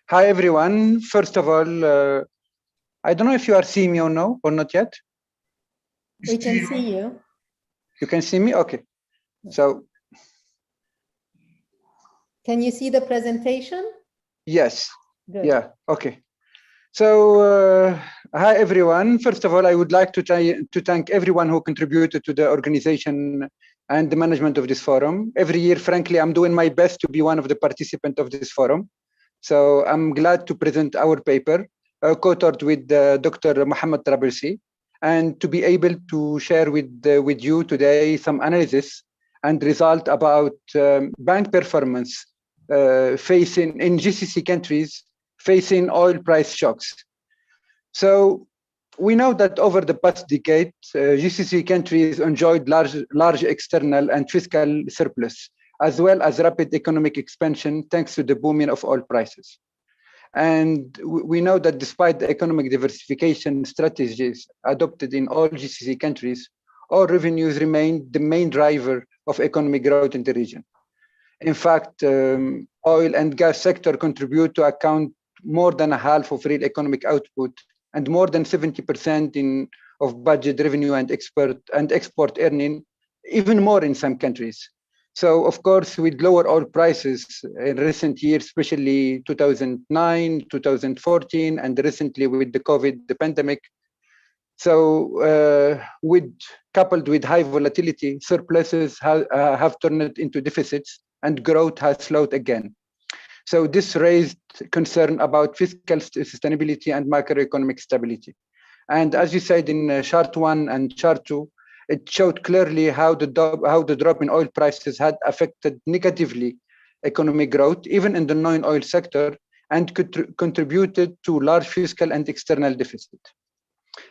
hi everyone. First of all, I don't know if you are seeing me or no, or not yet. We can see you. You can see me? Okay. So. Can you see the presentation? Yes. Good. Yeah, okay. So, hi everyone. First of all, I would like to thank everyone who contributed to the organization and the management of this forum. Every year, frankly, I'm doing my best to be one of the participants of this forum. So I'm glad to present our paper, co-authored with Dr. Mohammed Trabelsi, and to be able to share with you today some analysis and result about bank performance facing in GCC countries facing oil price shocks. So we know that over the past decade, GCC countries enjoyed large external and fiscal surplus, as well as rapid economic expansion thanks to the booming of oil prices. And we know that despite the economic diversification strategies adopted in all GCC countries, oil revenues remain the main driver of economic growth in the region. In fact, oil and gas sector contribute to account more than a half of real economic output and more than 70% of budget revenue and export earning, even more in some countries. So, of course, with lower oil prices in recent years, especially 2009, 2014, and recently with the pandemic, so coupled with high volatility, surpluses have turned into deficits and growth has slowed again. So this raised concern about fiscal sustainability and macroeconomic stability. And as you said in chart 1 and chart 2, it showed clearly how the drop in oil prices had affected negatively economic growth, even in the non-oil sector, and contributed to large fiscal and external deficit.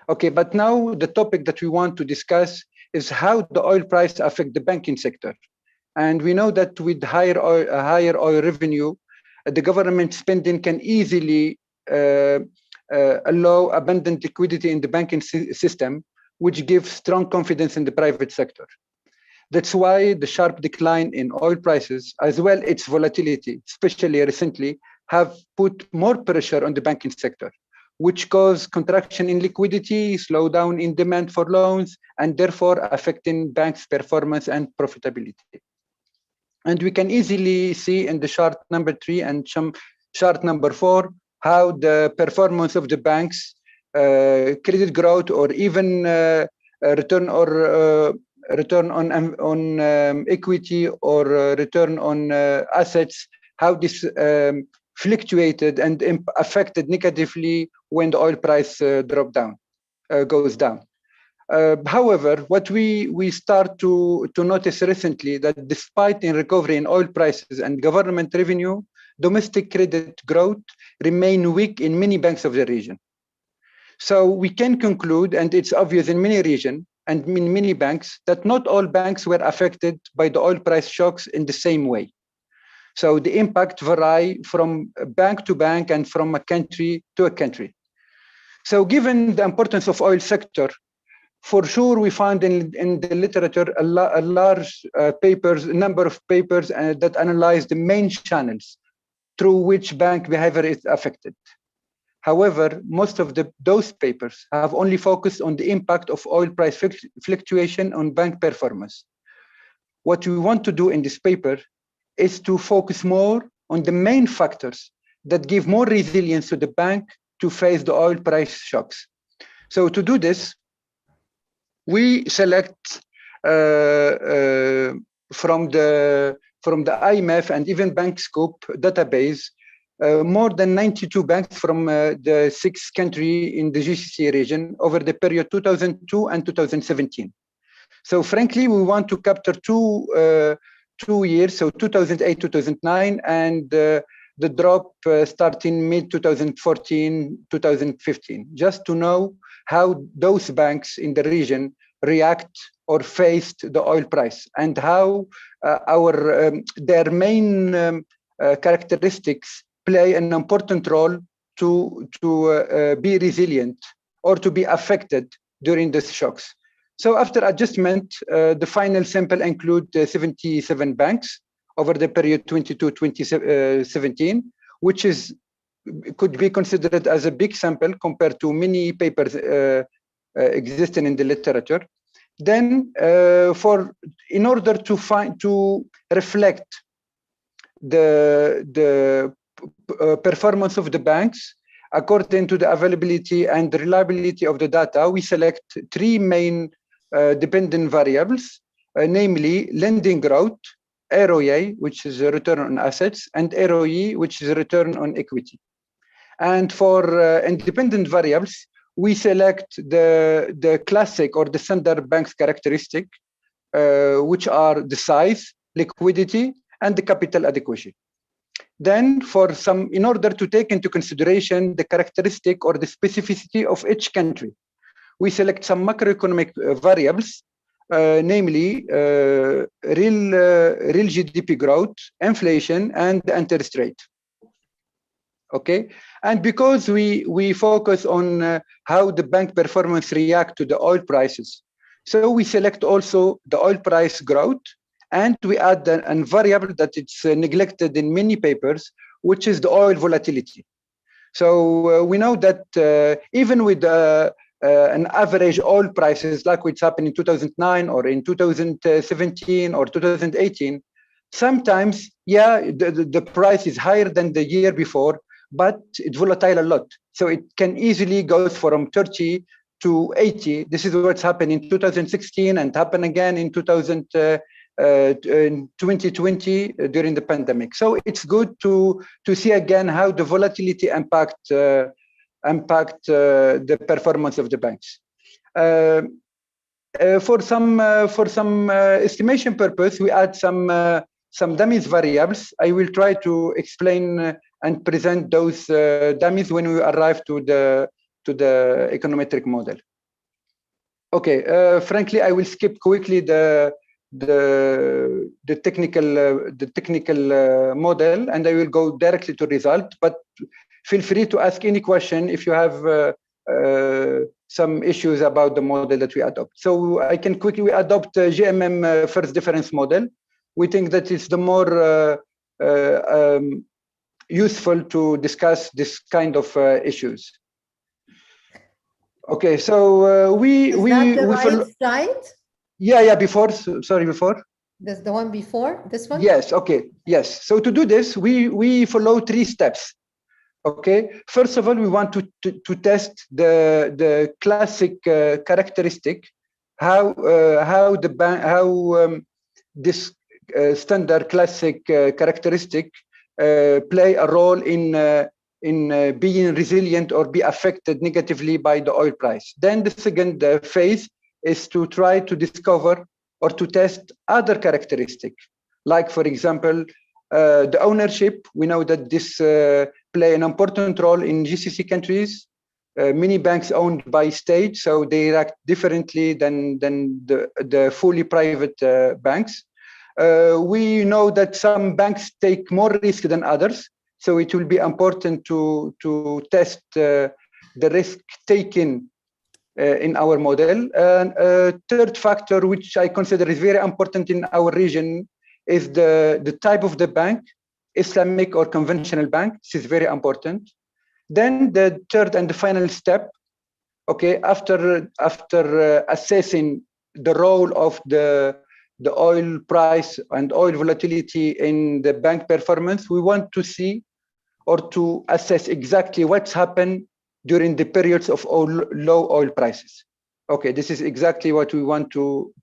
Okay, but now the topic that we want to discuss is how the oil price affect the banking sector. And we know that with higher oil revenue, the government spending can easily allow abundant liquidity in the banking system, which gives strong confidence in the private sector. That's why the sharp decline in oil prices, as well its volatility, especially recently, have put more pressure on the banking sector, which caused contraction in liquidity, slowdown in demand for loans, and therefore affecting banks' performance and profitability. And we can easily see in the chart number 3 and chart number 4 how the performance of the banks, credit growth, or even return on equity or return on assets, how this fluctuated and affected negatively when the oil price goes down. However, what we start to notice recently, that despite in recovery in oil prices and government revenue, domestic credit growth remain weak in many banks of the region. So we can conclude, and it's obvious in many regions and in many banks, that not all banks were affected by the oil price shocks in the same way. So the impact vary from bank to bank and from a country to a country. So given the importance of oil sector, for sure we find in the literature a large number of papers that analyze the main channels through which bank behavior is affected. However, most of those papers have only focused on the impact of oil price fluctuation on bank performance. What we want to do in this paper is to focus more on the main factors that give more resilience to the bank to face the oil price shocks. So to do this, we select from the IMF and even BankScoop database more than 92 banks from the 6 countries in the GCC region over the period 2002 and 2017. So frankly, we want to capture two years, so 2008, 2009, and the drop starting mid-2014, 2015, just to know how those banks in the region react or faced the oil price, and how their main characteristics play an important role to be resilient or to be affected during these shocks. So after adjustment, the final sample include 77 banks over the period 2022-2017, which could be considered as a big sample compared to many papers existing in the literature. Then, in order to reflect the performance of the banks according to the availability and reliability of the data, we select 3 main dependent variables, namely lending growth, ROA, which is a return on assets, and ROE, which is a return on equity. And for independent variables, we select the classic or the standard bank's characteristic, which are the size, liquidity, and the capital adequacy. Then in order to take into consideration the characteristic or the specificity of each country, we select some macroeconomic variables, namely real GDP growth, inflation, and interest rate. Okay, and because we focus on how the bank performance react to the oil prices, so we select also the oil price growth, and we add a variable that it's neglected in many papers, which is the oil volatility. So we know that even with an average oil prices like what's happened in 2009 or in 2017 or 2018, sometimes, yeah, the price is higher than the year before, but it's volatile a lot. So it can easily go from 30 to 80. This is what's happened in 2016 and happened again in 2020 during the pandemic. So it's good to see again how the volatility impact the performance of the banks. for some estimation purpose, we add some dummies variables. I will try to explain and present those dummies when we arrive to the econometric model. Okay, frankly, I will skip quickly the technical model, and I will go directly to result. But feel free to ask any question if you have some issues about the model that we adopt. So I can quickly adopt GMM first difference model. We think that it's the more useful to discuss this kind of issues. Okay, so we right slide? Yeah, before. Sorry, before. That's the one before this one? Yes. Okay. Yes. So to do this, we follow 3 steps. Okay. First of all, we want to test the classic characteristic, how this standard classic characteristic play a role in being resilient or be affected negatively by the oil price. Then the second phase is to try to discover or to test other characteristics, like, for example, the ownership. We know that this play an important role in GCC countries. Many banks owned by state, so they act differently than the fully private banks. We know that some banks take more risk than others, so it will be important to test the risk taken in our model. And third factor, which I consider is very important in our region, is the type of the bank, Islamic or conventional bank. This is very important. Then the third and the final step, okay, after assessing the role of the oil price and oil volatility in the bank performance, we want to see or to assess exactly what's happened during the periods of low oil prices. Okay, this is exactly what we want to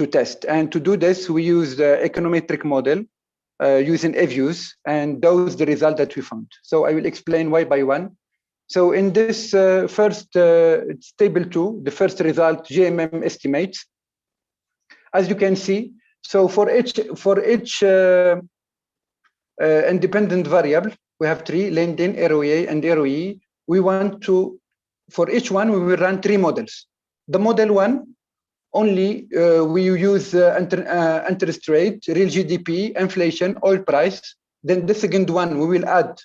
test. And to do this, we use the econometric model using EViews, and those the result that we found. So I will explain one by one. So in this first it's table 2, the first result, GMM estimates. As you can see, so for each independent variable, we have 3, lending, ROA, and ROE. We want to, for each one, we will run 3 models. The model 1, only we use interest rate, real GDP, inflation, oil price. Then the second one, we will add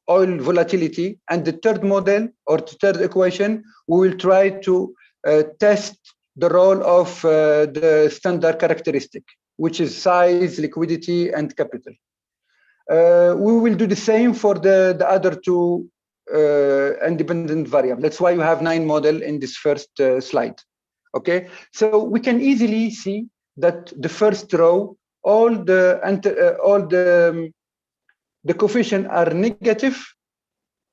oil volatility. And the third model, or the third equation, we will try to test the role of the standard characteristic, which is size, liquidity, and capital. We will do the same for the other 2 independent variables. That's why you have 9 models in this first slide. Okay, so we can easily see that the first row, all the coefficients are negative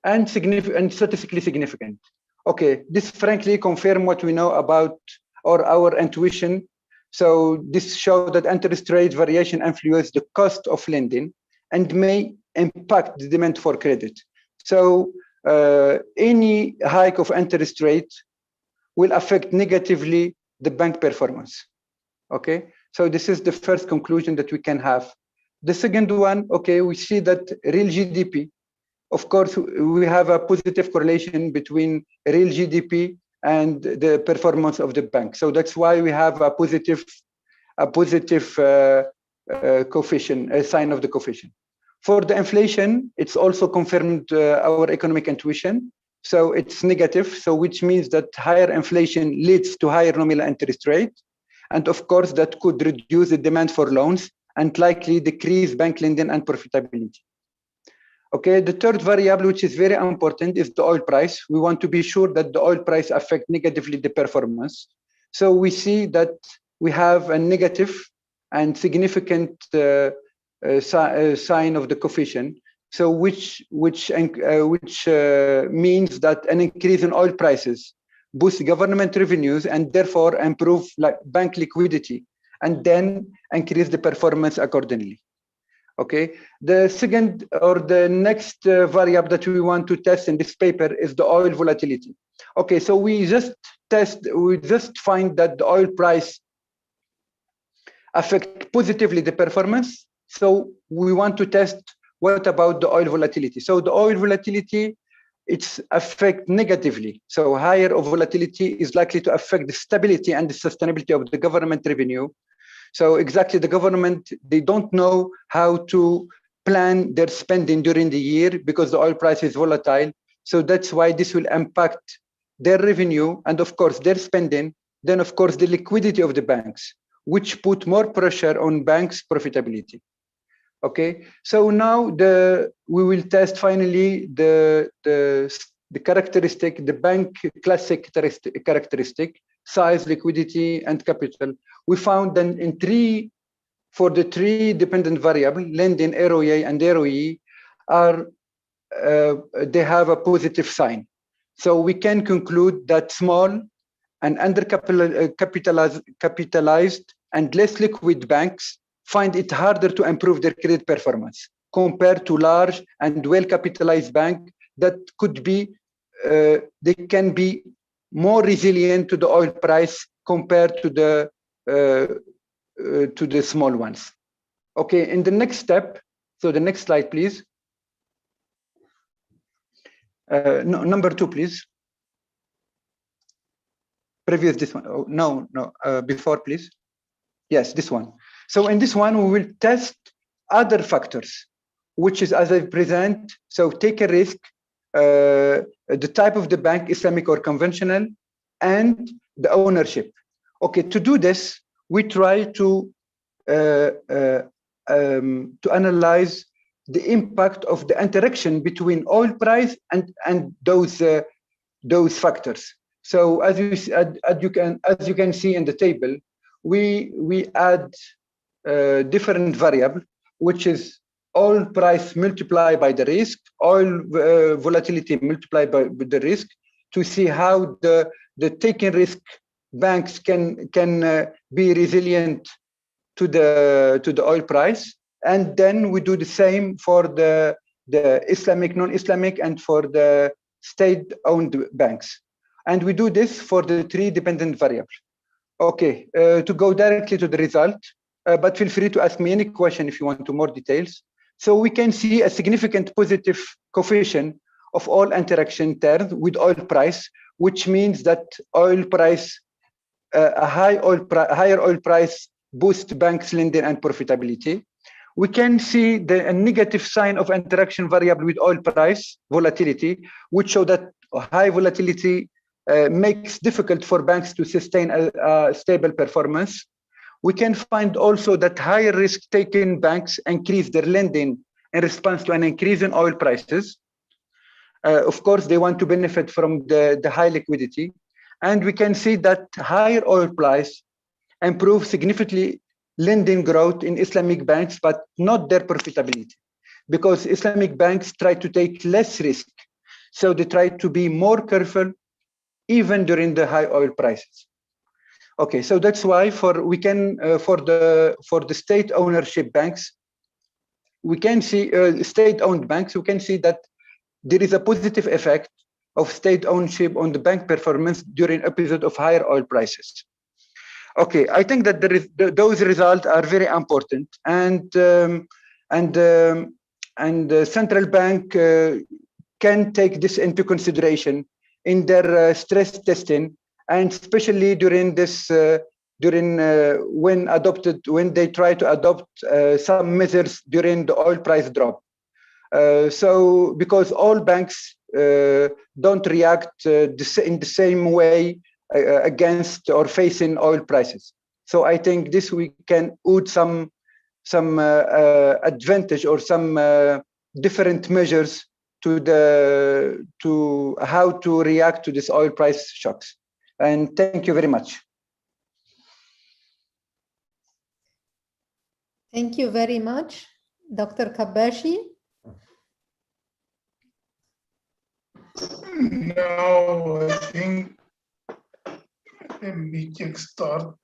and statistically significant. Okay, this frankly confirms what we know about or our intuition. So this shows that interest rate variation influences the cost of lending and may impact the demand for credit. So any hike of interest rate will affect negatively the bank performance. Okay, so this is the first conclusion that we can have. The second one, okay, we see that real GDP, of course, we have a positive correlation between real GDP and the performance of the bank. So that's why we have a positive coefficient, a sign of the coefficient. For the inflation, it's also confirmed our economic intuition. So it's negative, so which means that higher inflation leads to higher nominal interest rate. And of course, that could reduce the demand for loans and likely decrease bank lending and profitability. Okay, the third variable, which is very important, is the oil price. We want to be sure that the oil price affects negatively the performance. So we see that we have a negative and significant sign of the coefficient. So which means that an increase in oil prices boosts government revenues and therefore improve bank liquidity and then increase the performance accordingly. Okay, the second or the next variable that we want to test in this paper is the oil volatility. Okay, so we just find that the oil price affect positively the performance. So we want to test what about the oil volatility. So the oil volatility, it's affect negatively. So higher volatility is likely to affect the stability and the sustainability of the government revenue. So exactly the government, they don't know how to plan their spending during the year because the oil price is volatile. So that's why this will impact their revenue and of course their spending, then of course the liquidity of the banks, which put more pressure on banks' profitability. Okay, so now we will test finally the characteristic, the bank classic characteristic, size, liquidity, and capital. We found that for the three dependent variables, lending, ROA, and ROE, they have a positive sign. So we can conclude that small and undercapitalized and less liquid banks find it harder to improve their credit performance compared to large and well-capitalized banks that could be, they can be more resilient to the oil price compared to the small ones. Okay, in the next step, so the next slide, please. No, number 2, please. Previous this one. Oh, no, before, please. Yes, this one. So in this one, we will test other factors, which is as I present. So take a risk, the type of the bank, Islamic or conventional, and the ownership. Okay, to do this, we try to analyze the impact of the interaction between oil price and those factors. So as you can see in the table, we add different variable, which is oil price multiplied by the risk, oil volatility multiplied by the risk, to see how the taking risk banks can be resilient to the oil price. And then we do the same for the Islamic, non-Islamic, and for the state-owned banks. And we do this for the three dependent variables. Okay, to go directly to the result, but feel free to ask me any question if you want to more details. So we can see a significant positive coefficient of all interaction terms with oil price, which means that oil price, higher oil price boosts banks' lending and profitability. We can see a negative sign of interaction variable with oil price volatility, which show that high volatility makes difficult for banks to sustain a stable performance. We can find also that higher risk-taking banks increase their lending in response to an increase in oil prices. Of course, they want to benefit from the high liquidity. And we can see that higher oil price improves significantly lending growth in Islamic banks, but not their profitability, because Islamic banks try to take less risk. So they try to be more careful even during the high oil prices. Okay, so that's why for the state ownership banks, we can see state-owned banks, we can see that there is a positive effect of state ownership on the bank performance during episode of higher oil prices. Okay, I think that those results are very important, and the central bank can take this into consideration in their stress testing, and especially during this when they try to adopt some measures during the oil price drop. So because all banks don't react in the same way against or facing oil prices. So I think this we can add some advantage or some different measures to how to react to this oil price shocks. And thank you very much. Thank you very much, Dr. Kabashi. Now I think we can start.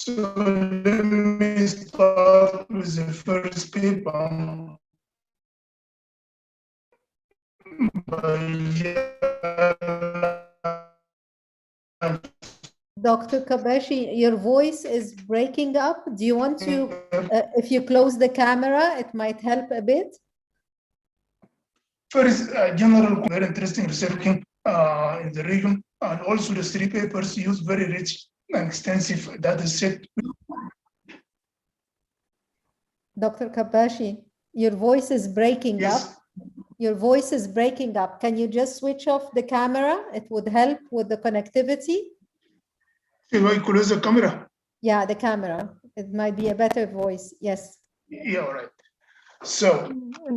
So let me start with the first paper Dr. Kabashi, your voice is breaking up. Do you want to, if you close the camera, it might help a bit? First, general, very interesting research in the region, and also the three papers use very rich and extensive data set. Dr. Kabashi, your voice is breaking Yes. up. Your voice is breaking up. Can you just switch off the camera? It would help with the connectivity. If I close the camera? Yeah, the camera. It might be a better voice. Yes. Yeah, all right. So,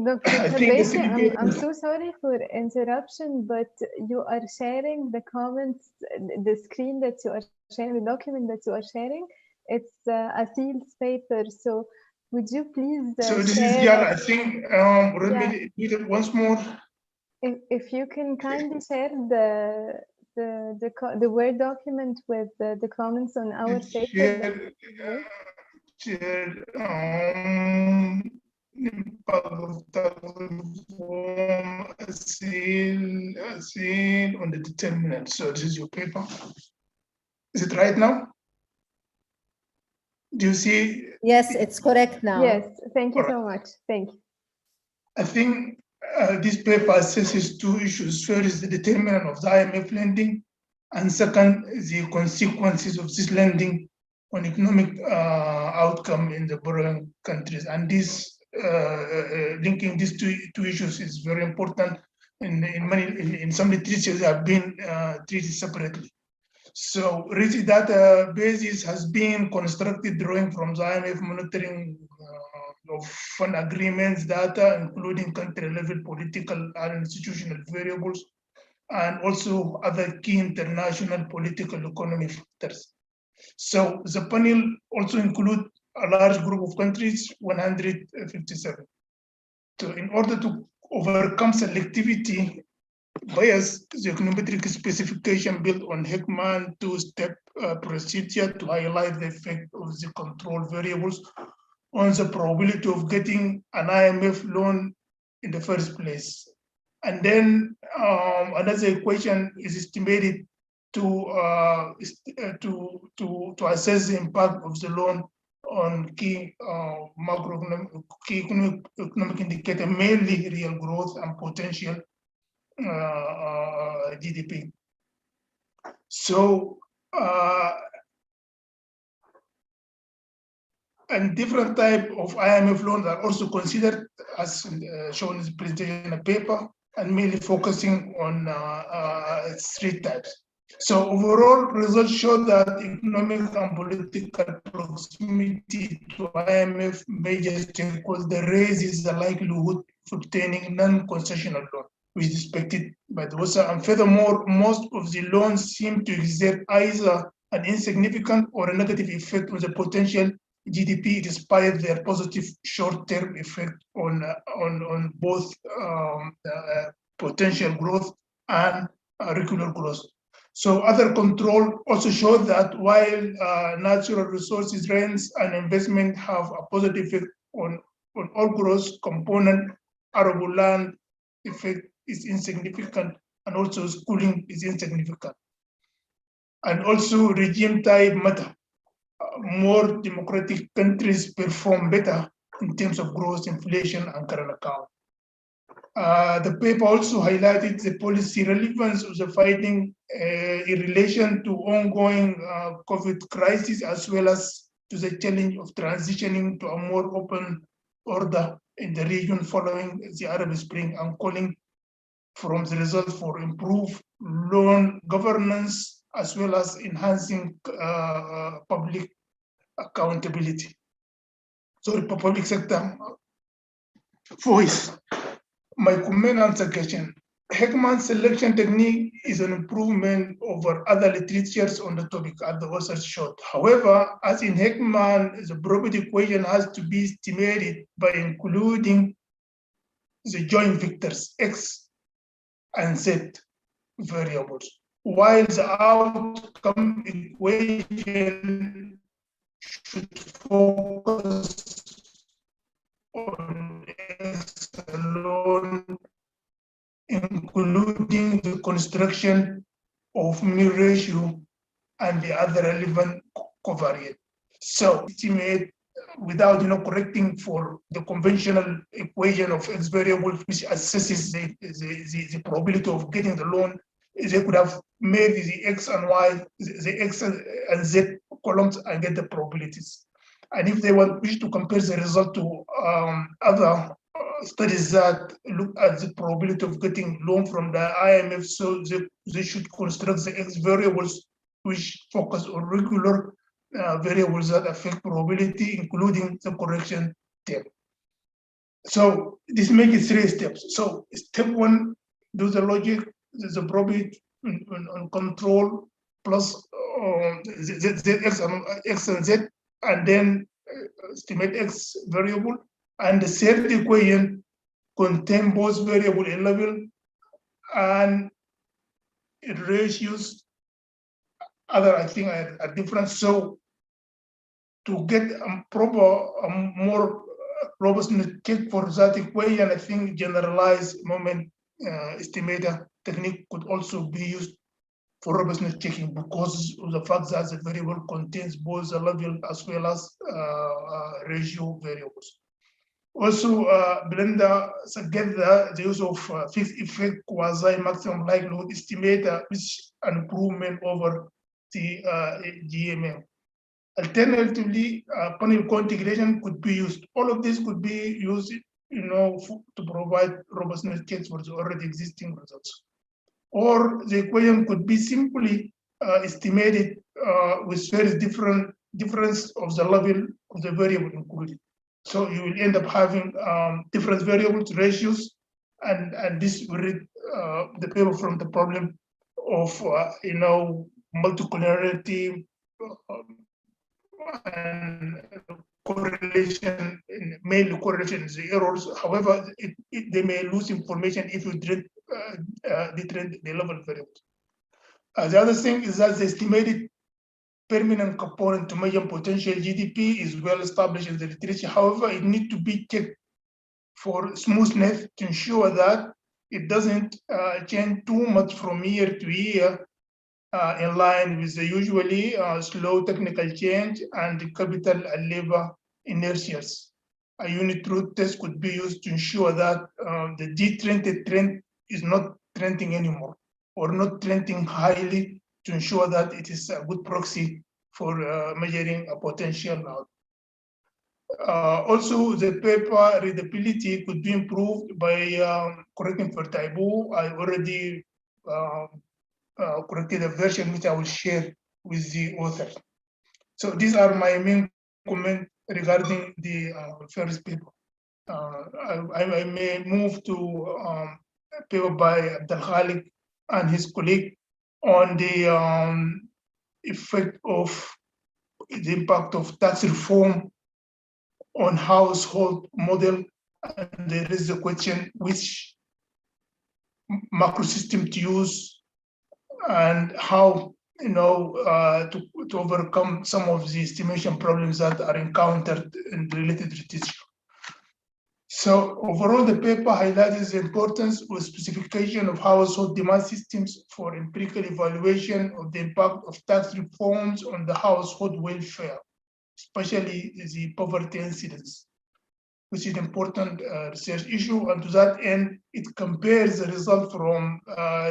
Dr. I think Kabashi, I'm so sorry for interruption, but you are sharing the comments, the screen that you are sharing, the document that you are sharing. It's a sealed paper. So would you please so this share? is, yeah, I think, let me read it once more. If you can kindly share the Word document with the comments on our paper. Seen on the determinant. So this is your paper. Is it right now? Do you see? Yes, it's correct now. Yes, thank you so much. Thank you. I think this paper assesses two issues. First, the determinant of the IMF lending, and second, the consequences of this lending on economic outcome in the borrowing countries. And this linking these two issues is very important. In some literature, they have been treated separately. So RISI databases has been constructed drawing from the IMF monitoring of fund agreements data, including country-level political and institutional variables, and also other key international political economy factors. So the panel also includes a large group of countries, 157. So in order to overcome selectivity bias, the econometric specification built on Heckman two-step procedure to highlight the effect of the control variables on the probability of getting an IMF loan in the first place. And then another equation is estimated to assess the impact of the loan on key macroeconomic, key economic indicator, mainly real growth and potential GDP. So, and different type of IMF loans are also considered, as shown in the presentation paper, and mainly focusing on three types. So overall results show that economic and political proximity to IMF major stakeholders raises the likelihood of obtaining non-concessional loan, which is expected by the OSA. And furthermore, most of the loans seem to exert either an insignificant or a negative effect on the potential GDP, despite their positive short-term effect on both potential growth and regular growth. So other control also showed that while natural resources, rents, and investment have a positive effect on all growth component, arable land effect is insignificant, and also schooling is insignificant. And also regime type matter. More democratic countries perform better in terms of growth, inflation, and current account. The paper also highlighted the policy relevance of the finding in relation to ongoing COVID crisis, as well as to the challenge of transitioning to a more open order in the region following the Arab Spring, and calling from the result for improved loan governance, as well as enhancing public accountability. So the public sector voice. My comment on the question. Heckman's selection technique is an improvement over other literatures on the topic, as the authors showed. However, as in Heckman, the probability equation has to be estimated by including the joint vectors X and Z variables, while the outcome equation should focus on X alone, including the construction of mean ratio and the other relevant covariate. So estimate without correcting for the conventional equation of X variable, which assesses the probability of getting the loan. They could have made the X and Y, the X and Z columns and get the probabilities. And if they wish to compare the result to other studies that look at the probability of getting loan from the IMF, so they should construct the X variables which focus on regular variables that affect probability, including the correction term. So this makes it 3 steps. So step 1, do the logic, the probability on control plus X and Z, and then estimate X variable. And the third equation contain both variable in level and ratios. Other, I think, are different. So to get a more robustness check for that equation, I think generalized moment estimator technique could also be used for robustness checking because of the fact that the variable contains both the level as well as ratio variables. Also, Blender suggests the use of fixed effect quasi maximum likelihood estimator, which is an improvement over the GMM. Alternatively, panel co-integration could be used. All of this could be used, to provide robustness checks for the already existing results. Or the equation could be simply estimated with very difference of the level of the variable included. So you will end up having different variables, ratios, and this will read the paper from the problem of multicollinearity and correlation, mainly correlation is the errors. However, they may lose information if you determine the level variables. The other thing is that the estimated permanent component to measure potential GDP is well established in the literature. However, it needs to be checked for smoothness to ensure that it doesn't change too much from year to year in line with the usually slow technical change and the capital and labor inertias. A unit truth test could be used to ensure that the detrended trend is not trending anymore or not trending highly, to ensure that it is a good proxy for measuring a potential output. Also, the paper readability could be improved by correcting for typo. I already corrected a version which I will share with the author. So these are my main comments regarding the first paper. I may move to a paper by Abdel Khalik and his colleague on the effect of the impact of tax reform on household model. And there is a question which macro system to use and how to overcome some of the estimation problems that are encountered in related literature. So overall, the paper highlights the importance of specification of household demand systems for empirical evaluation of the impact of tax reforms on the household welfare, especially the poverty incidence, which is an important research issue. And to that end, it compares the result from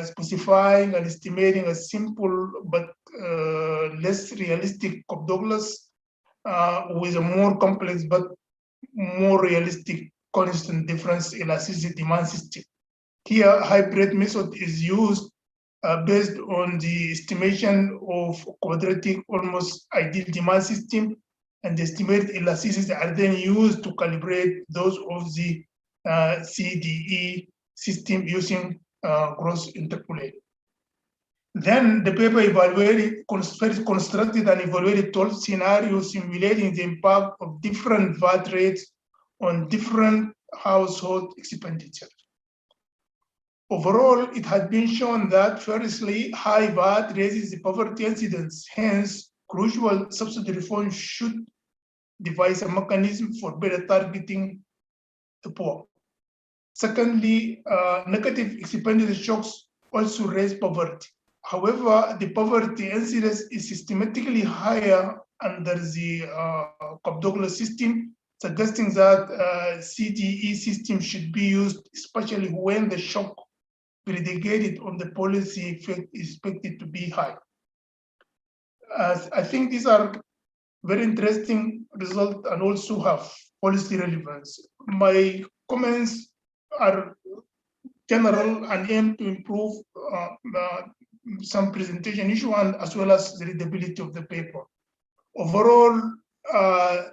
specifying and estimating a simple but less realistic Cobb-Douglas with a more complex but more realistic constant difference elasticity demand system. Here, hybrid method is used based on the estimation of quadratic almost ideal demand system, and the estimated elasticities are then used to calibrate those of the CDE system using gross interpolate. Then the paper evaluated, constructed and evaluated 12 scenarios simulating the impact of different VAT rates on different household expenditure. Overall, it had been shown that firstly, high VAT raises the poverty incidence, hence crucial subsidy reform should devise a mechanism for better targeting the poor. Secondly, negative expenditure shocks also raise poverty. However, the poverty incidence is systematically higher under the Compl system, suggesting that CDE system should be used, especially when the shock predicated on the policy effect is expected to be high. I think these are very interesting results and also have policy relevance. My comments are general and aim to improve some presentation issue and as well as the readability of the paper. Overall,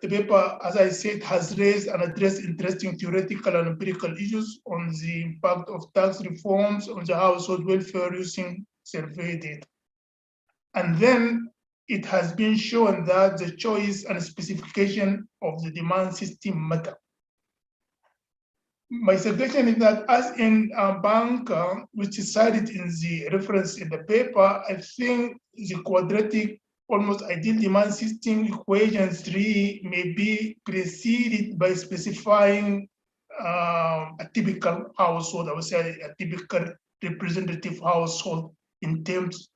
the paper, as I said, has raised and addressed interesting theoretical and empirical issues on the impact of tax reforms on the household welfare using survey data. And then it has been shown that the choice and specification of the demand system matter. My suggestion is that as in bank, which is cited in the reference in the paper, I think the quadratic almost ideal demand system equation 3 may be preceded by specifying a typical household, I would say a typical representative household in terms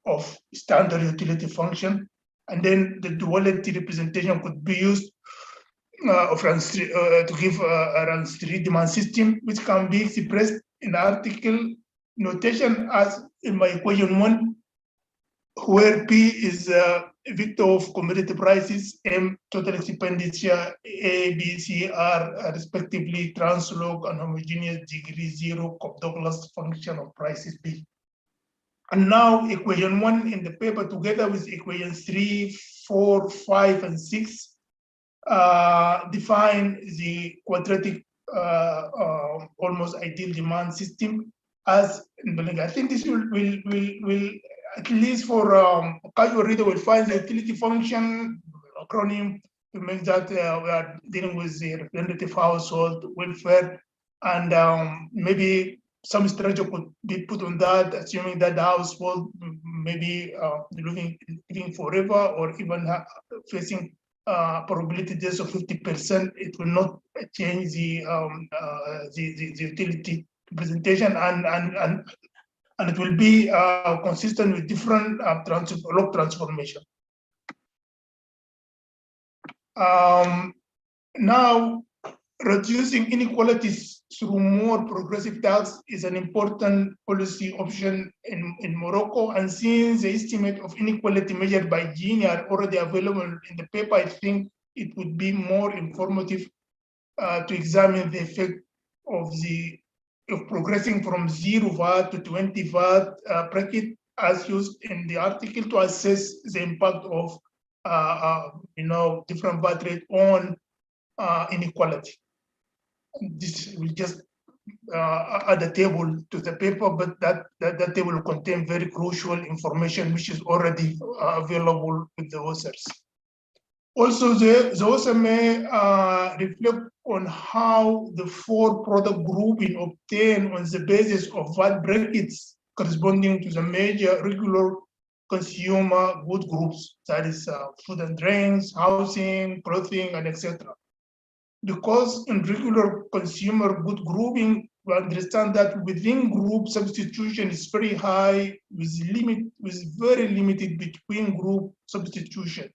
of standard utility function. And then the duality representation could be used of ranks to give a ranks 3 demand system, which can be expressed in the article notation as in my equation 1, where P is a vector of commodity prices, M total expenditure, A, B, C are respectively translog and homogeneous degree 0 Cobb-Douglas function of prices B. And now equation 1 in the paper together with equation 3, 4, 5, and 6 define the quadratic almost ideal demand system as, I think this will at least for casual reader will find the utility function acronym to make that we are dealing with the representative household welfare, and maybe some structure could be put on that, assuming that the household maybe living forever or even facing probability deaths of 50%. It will not change the utility presentation, and it will be consistent with different log transformation. Now, reducing inequalities through more progressive tax is an important policy option in Morocco. And since the estimate of inequality measured by Gini are already available in the paper, I think it would be more informative to examine the effect of progressing from 0 VAT to 20 VAT bracket as used in the article to assess the impact of different VAT rate on inequality. This will just add a table to the paper, but that table will contain very crucial information which is already available with the authors. Also, the author may reflect on how the 4 product grouping obtained on the basis of VAT brackets corresponding to the major regular consumer good groups, that is food and drinks, housing, clothing, and etc. Because in regular consumer good grouping, we understand that within group substitution is very high with very limited between group substitution.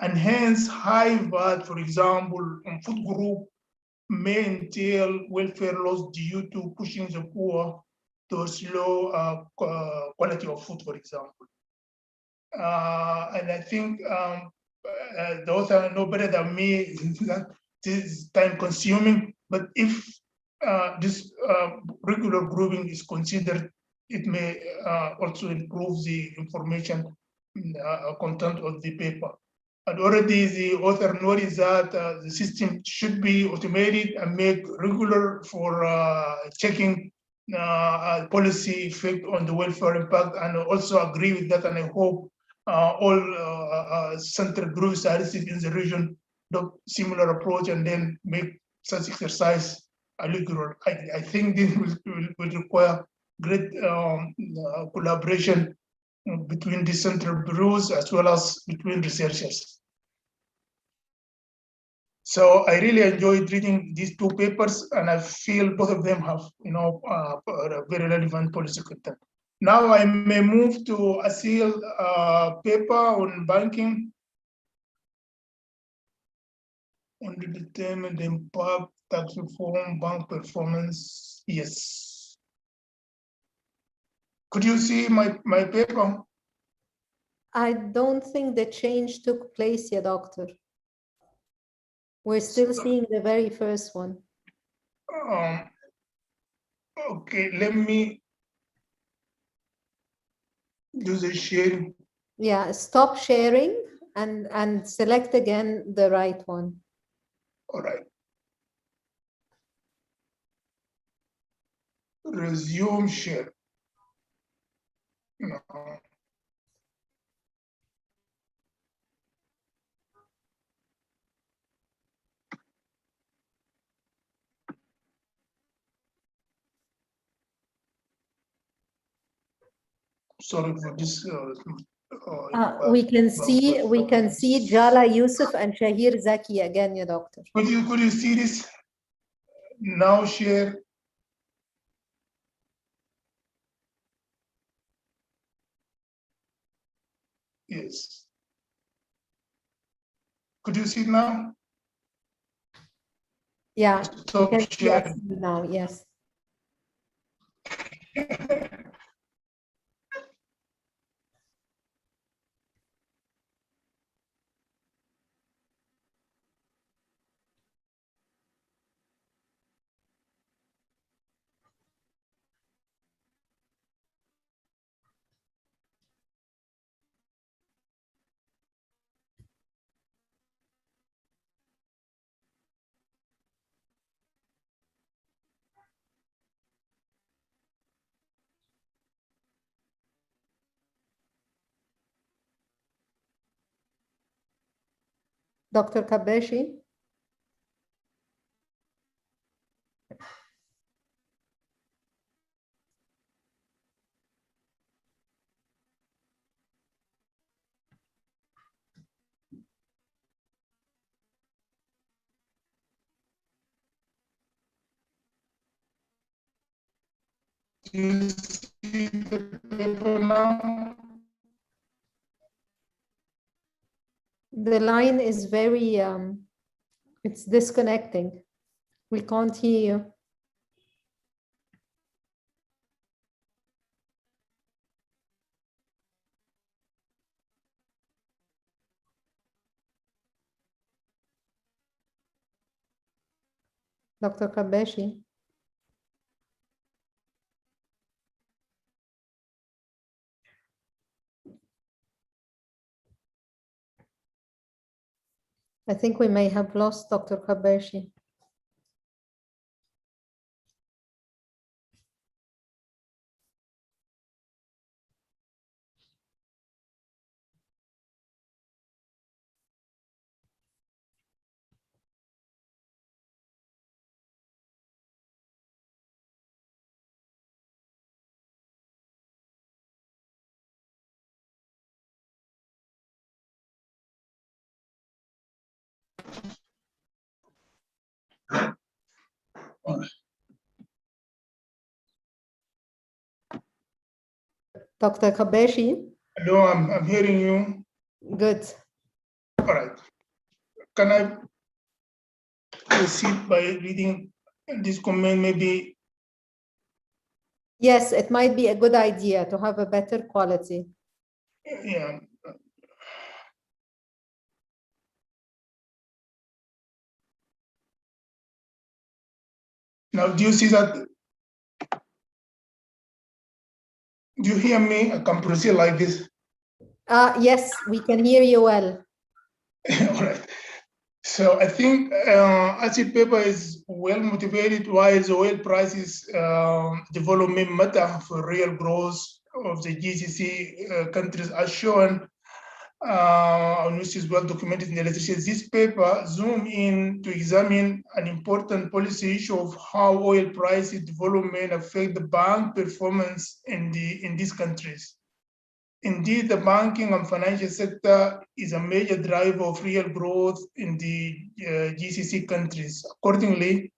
And hence high VAT, for example, on food group may entail welfare loss due to pushing the poor to a slow quality of food, for example. And I think the author know better than me that this is time consuming, but if this regular grouping is considered, it may also improve the information content of the paper. And already the author noticed that the system should be automated and made regular for checking policy effect on the welfare impact, and also agree with that. And I hope all central group statistics in the region adopt similar approach and then make such exercise regular. I think this will require great collaboration between the central bureaus as well as between researchers. So I really enjoyed reading these two papers, and I feel both of them have, a very relevant policy content. Now I may move to a sealed paper on banking, on the determined impact, tax reform, bank performance. Yes. Could you see my paper? I don't think the change took place yet, Doctor. We're still seeing the very first one. Okay, let me do the sharing. Yeah, stop sharing and select again the right one. All right. Resume share. No. Sorry for this. We can see Jala Yusuf and Shahir Zaki again, ya Doctor. Could you see this? Now share. Yes. Could you see it now? Yeah, you can see share. us now, yes. Dr. Kabeshi? Do you see the paper now? The line is very, it's disconnecting. We can't hear you. Dr. Kabeshi? I think we may have lost Dr. Kabeshi. Dr. Kabeshi? Hello, I'm hearing you. Good. All right. Can I proceed by reading this comment maybe? Yes, it might be a good idea to have a better quality. Yeah. Now, do you see that? Do you hear me? I can proceed like this. Yes, we can hear you well. All right. So I think acid paper is well motivated while the oil prices development matter for real growth of the GCC countries as shown, which is well documented in the literature. This paper zoom in to examine an important policy issue of how oil prices development affect the bank performance in these countries. Indeed, the banking and financial sector is a major driver of real growth in the GCC countries. Accordingly,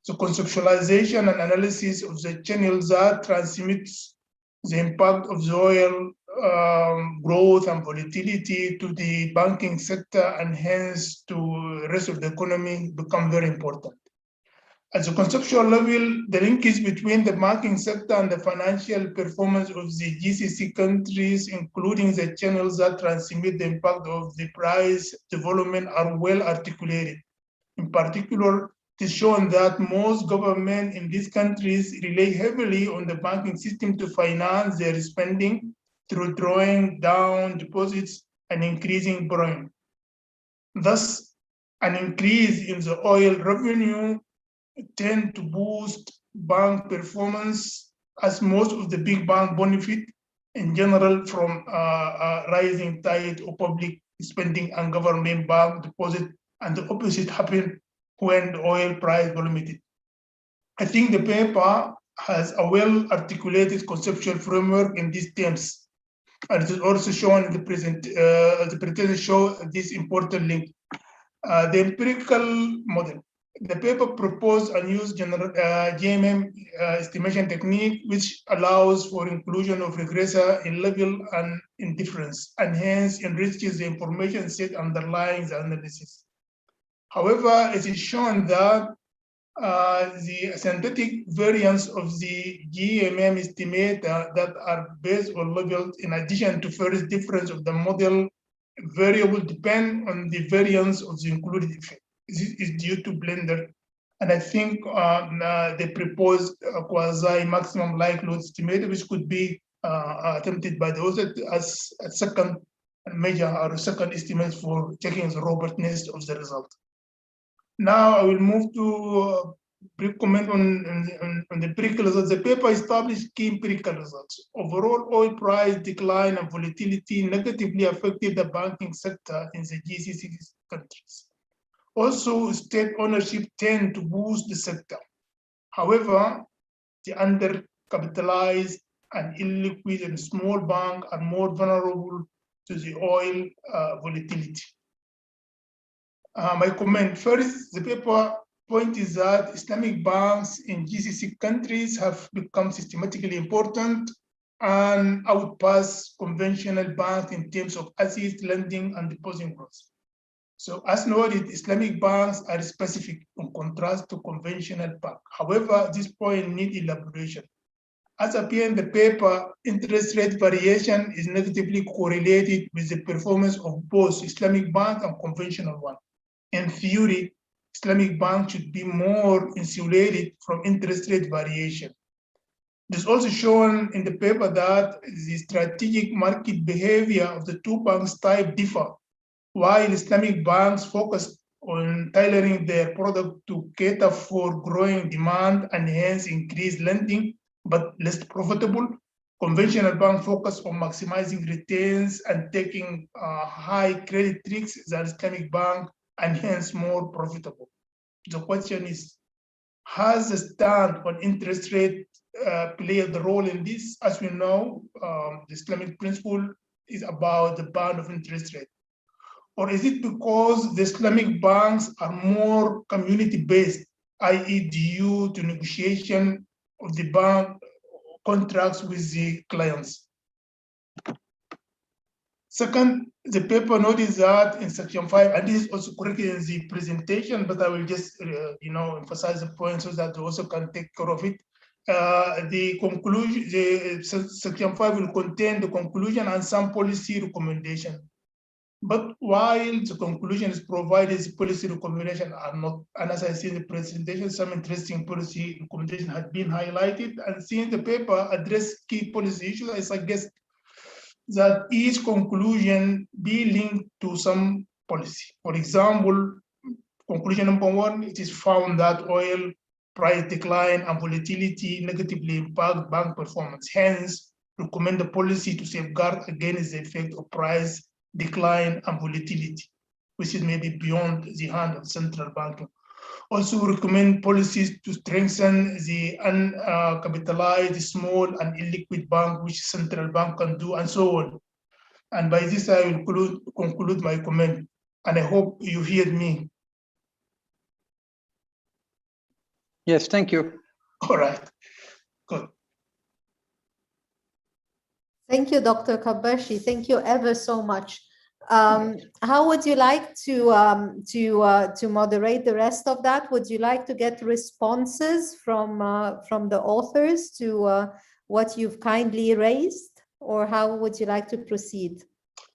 the conceptualization and analysis of the channels that transmits the impact of the oil growth and volatility to the banking sector and hence to the rest of the economy become very important. At the conceptual level, the linkage between the banking sector and the financial performance of the GCC countries, including the channels that transmit the impact of the price development, are well articulated. In particular, it is shown that most governments in these countries rely heavily on the banking system to finance their spending through drawing down deposits and increasing borrowing. Thus, an increase in the oil revenue tend to boost bank performance, as most of the big banks benefit in general from rising tide of public spending and government bank deposit, and the opposite happens when the oil price plummeted. I think the paper has a well-articulated conceptual framework in these terms, and it is also shown in the presentation show this important link. The empirical model. The paper proposed a new GMM estimation technique, which allows for inclusion of regressor in level and in difference, and hence enriches the information set underlying the analysis. However, it is shown that the synthetic variance of the GMM estimate that are based on levels, in addition to first difference of the model variable, depend on the variance of the included effect. This is due to blender, and I think they proposed a quasi-maximum likelihood estimate, which could be attempted by the author as a second measure or a second estimate for checking the robustness of the result. Now I will move to brief comment on the empirical results. The paper established key empirical results. Overall, oil price decline and volatility negatively affected the banking sector in the GCC countries. Also, state ownership tend to boost the sector. However, the undercapitalized and illiquid and small banks are more vulnerable to the oil volatility. My comment first, the paper point is that Islamic banks in GCC countries have become systematically important and outpass conventional banks in terms of assets, lending, and deposit growth. So as noted, Islamic banks are specific in contrast to conventional banks. However, this point needs elaboration. As appears in the paper, interest rate variation is negatively correlated with the performance of both Islamic banks and conventional ones. In theory, Islamic banks should be more insulated from interest rate variation. It is also shown in the paper that the strategic market behavior of the two banks type differ. While Islamic banks focus on tailoring their product to cater for growing demand and hence increase lending, but less profitable, conventional banks focus on maximizing returns and taking high credit risks than Islamic bank and hence more profitable. The question is, has the stand on interest rate played a role in this? As we know, the Islamic principle is about the band of interest rate. Or is it because the Islamic banks are more community-based, i.e. due to negotiation of the bank contracts with the clients? Second, the paper noticed that in section 5, and this is also corrected in the presentation, but I will just emphasize the point so that they also can take care of it. The conclusion, section 5 will contain the conclusion and some policy recommendation. But while the conclusion is provided, the policy recommendations are not, and as I see in the presentation, some interesting policy recommendations have been highlighted, and seeing the paper address key policy issues, I suggest that each conclusion be linked to some policy. For example, conclusion number 1, it is found that oil price decline and volatility negatively impact bank performance. Hence, recommend the policy to safeguard against the effect of price decline and volatility, which is maybe beyond the hand of central banking. Also recommend policies to strengthen the uncapitalized small and illiquid bank, which central bank can do, and so on. And by this, I will conclude my comment, and I hope you hear me. Yes, thank you. All right, good. Thank you, Dr. Kabashi. Thank you ever so much. How would you like to moderate the rest of that? Would you like to get responses from the authors to what you've kindly raised, or how would you like to proceed?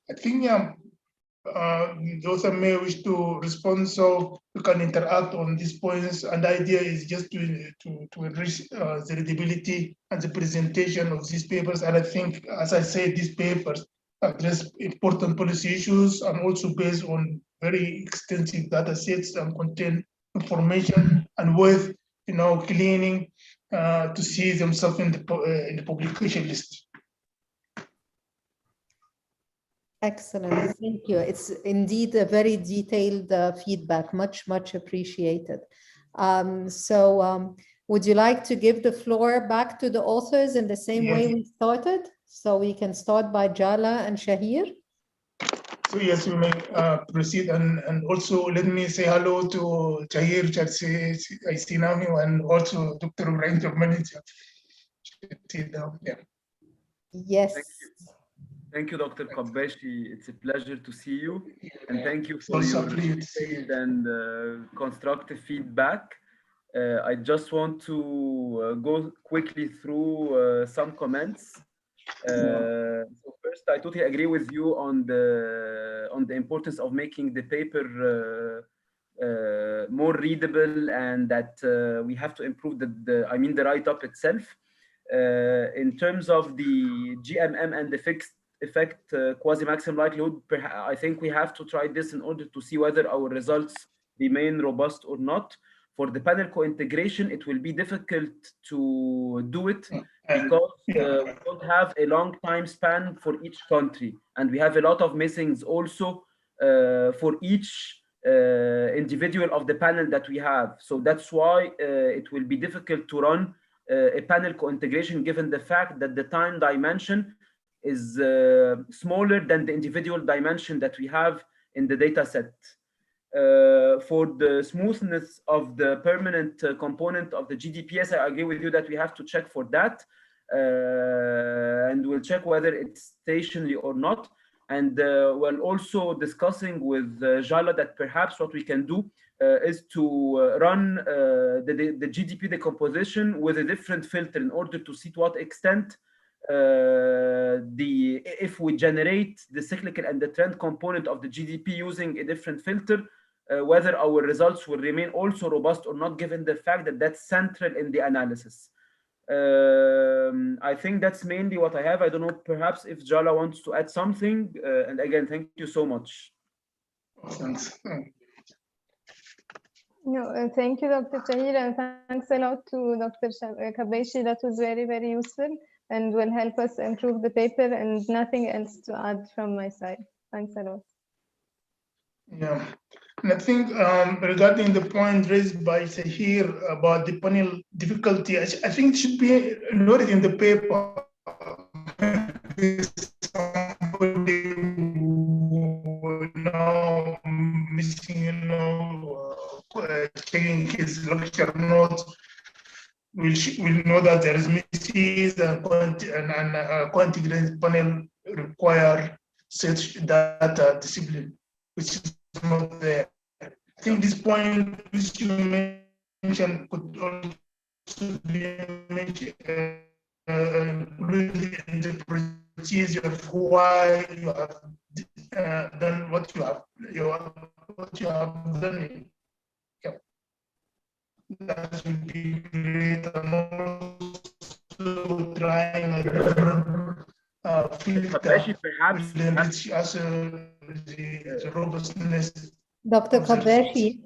I think the author may wish to respond, so we can interact on these points. And the idea is just to enrich the readability and the presentation of these papers. And I think, as I said, these papers address important policy issues and also based on very extensive data sets and contain information and worth, cleaning to see themselves in the publication list. Excellent, thank you. It's indeed a very detailed feedback, much appreciated. Would you like to give the floor back to the authors in the same way we started? So we can start by Jala and Shahir. So yes, we may proceed, and also let me say hello to Shahir, I see now, and also Dr. Ibrahim Manager. Yes. Thank you, Dr. Kabashi. It's a pleasure to see you, and thank you for Also your detailed and constructive feedback. I just want to go quickly through some comments. So first, I totally agree with you on the importance of making the paper more readable, and that we have to improve the write-up itself. In terms of the GMM and the fixed effect quasi-maximum likelihood, I think we have to try this in order to see whether our results remain robust or not. For the panel co-integration, it will be difficult to do it because we don't have a long time span for each country, and we have a lot of missings also for each individual of the panel that we have. So that's why it will be difficult to run a panel co-integration, given the fact that the time dimension is smaller than the individual dimension that we have in the data set. For the smoothness of the permanent component of the GDPs, I agree with you that we have to check for that, and we'll check whether it's stationary or not. And we're also discussing with Jala that perhaps what we can do is to run the GDP decomposition with a different filter in order to see to what extent if we generate the cyclical and the trend component of the GDP using a different filter, whether our results will remain also robust or not, given the fact that that's central in the analysis. I think that's mainly what I have. I don't know, perhaps if Jala wants to add something. And again, thank you so much. Thanks. No, thank you, Dr. Shahir, and thanks a lot to Dr. Kabashi. That was very, very useful and will help us improve the paper, and nothing else to add from my side. Thanks a lot. Yeah, and I think regarding the point raised by Shahir about the panel difficulty, I think it should be noted in the paper. Somebody now missing, checking his lecture notes, will know that there is misses and quantitative panel require such data discipline, which is not there. I think this point which you mentioned could also be mentioned included in the procedure of why you have done what you have done. Yeah. That would be great. And also trying a different filter perhaps the robustness. Dr. Kabashi,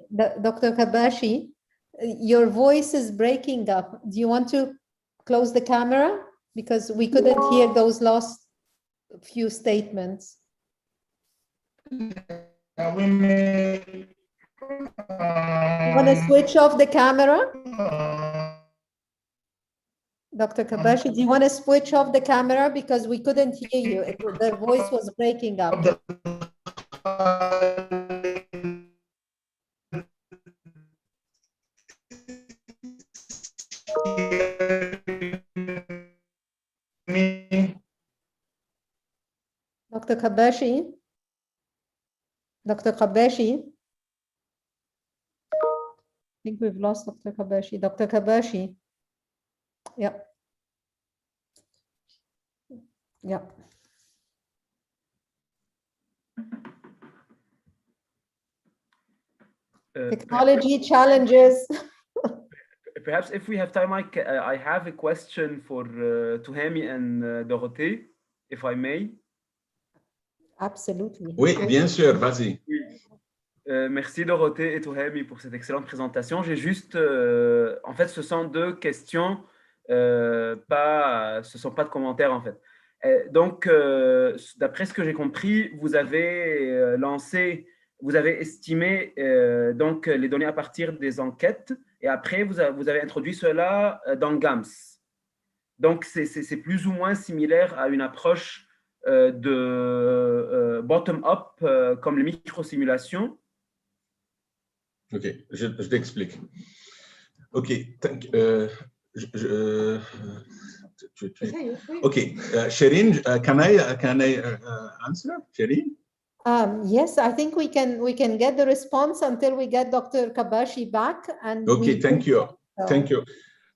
your voice is breaking up. Do you want to close the camera? Because we couldn't hear those last few statements. We may Want to switch off the camera? Dr. Kabashi, do you want to switch off the camera because we couldn't hear you? The voice was breaking up. Dr. Kabashi? Dr. Kabashi? I think we've lost Dr. Kabashi. Dr. Kabashi? Yeah. Yeah. Technology challenges. Perhaps if we have time, I have a question for Tuhami and Dorothée, if I may. Absolutely. Oui, bien sûr, vas-y. Merci Dorothée et Tuhami pour cette excellente présentation. J'ai juste, en fait, ce sont deux questions, ce ne sont pas de commentaires en fait. Donc, d'après ce que j'ai compris, vous avez vous avez estimé donc les données à partir des enquêtes et après vous avez introduit cela dans GAMS. Donc, c'est plus ou moins similaire à une approche de bottom-up comme les micro-simulations. Ok, je t'explique. Ok, okay, Shireen, can I answer, Shireen? Yes, I think we can get the response until we get Dr. Kabashi back. And okay, thank you. Thank you.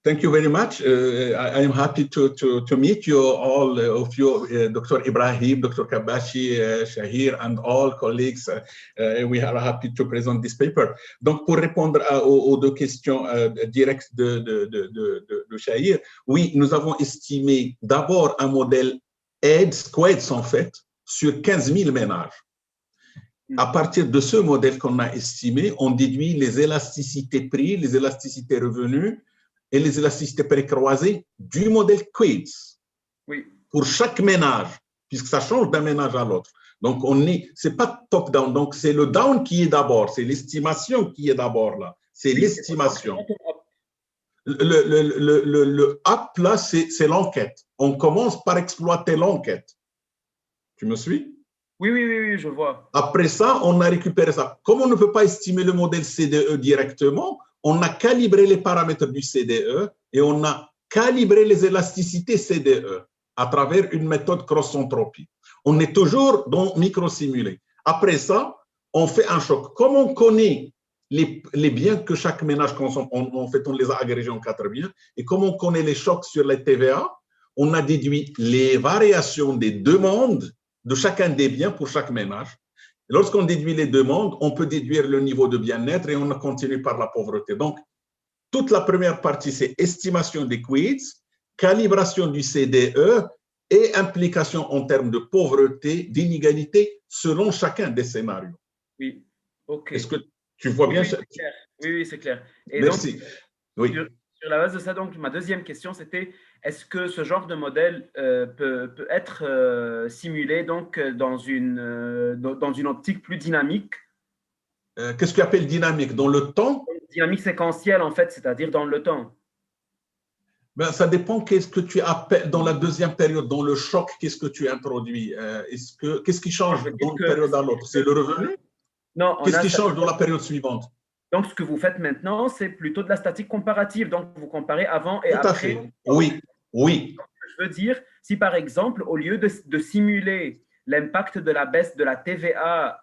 Thank you very much. I am happy to meet you all of you, Dr. Ibrahim, Dr. Kabashi, Shahir, and all colleagues. We are happy to present this paper. Donc, pour répondre aux deux questions directes de Shahir, oui, nous avons estimé d'abord un modèle Quads en fait, sur 15 000 ménages. À partir de ce modèle qu'on a estimé, on déduit les élasticités prix, les élasticités revenus, et les élasticités précroisées du modèle Quids. Oui. Pour chaque ménage, puisque ça change d'un ménage à l'autre. Donc, c'est pas top-down, donc c'est le down qui est d'abord, c'est l'estimation qui est d'abord là. C'est l'estimation. Le up, là, c'est l'enquête. On commence par exploiter l'enquête. Tu me suis? Oui, je vois. Après ça, on a récupéré ça. Comme on ne peut pas estimer le modèle CDE directement, on a calibré les paramètres du CDE et on a calibré les élasticités CDE à travers une méthode cross-entropie. On est toujours dans micro-simulé. Après ça, on fait un choc. Comme on connaît les biens que chaque ménage consomme, en fait, on les a agrégés en 4 biens, et comme on connaît les chocs sur les TVA, on a déduit les variations des demandes de chacun des biens pour chaque ménage. Lorsqu'on déduit les demandes, on peut déduire le niveau de bien-être et on continue par la pauvreté. Donc, toute la première partie, c'est estimation des Quids, calibration du CDE et implication en termes de pauvreté, d'inégalité selon chacun des scénarios. Oui, ok. Est-ce que tu vois bien? Oui, c'est clair. Et merci. Donc, oui. Sur la base de ça, donc, ma deuxième question, c'était est-ce que ce genre de modèle peut être simulé donc, dans une optique plus dynamique? Qu'est-ce que tu appelles dynamique? Dans le temps? Dynamique séquentielle, en fait, c'est-à-dire dans le temps. Ben, ça dépend qu'est-ce que tu appelles dans la deuxième période, dans le choc, qu'est-ce que tu introduis? Qu'est-ce qui change d'une période à l'autre? C'est le revenu? Non. Qu'est-ce qui change dans la période suivante? Donc, ce que vous faites maintenant, c'est plutôt de la statique comparative. Donc, vous comparez avant et après. Tout à fait. Oui. Donc, je veux dire, si par exemple, au lieu de simuler l'impact de la baisse de la TVA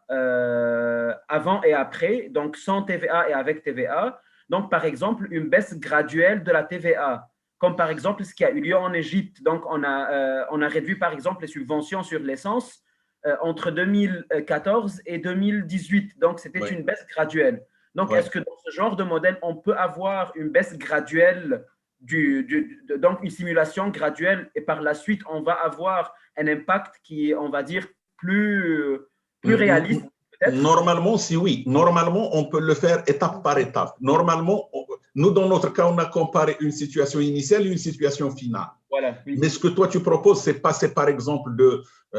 avant et après, donc sans TVA et avec TVA, donc par exemple, une baisse graduelle de la TVA, comme par exemple ce qui a eu lieu en Égypte. Donc, on a réduit par exemple les subventions sur l'essence entre 2014 et 2018. Donc, c'était une baisse graduelle. Donc, est-ce que dans ce genre de modèle, on peut avoir une baisse graduelle, donc une simulation graduelle, et par la suite, on va avoir un impact qui est, on va dire, plus réaliste peut-être? Normalement, si oui. Normalement, on peut le faire étape par étape. Normalement, Nous, dans notre cas, on a comparé une situation initiale et une situation finale. Voilà, oui. Mais ce que toi, tu proposes, c'est passer, par exemple,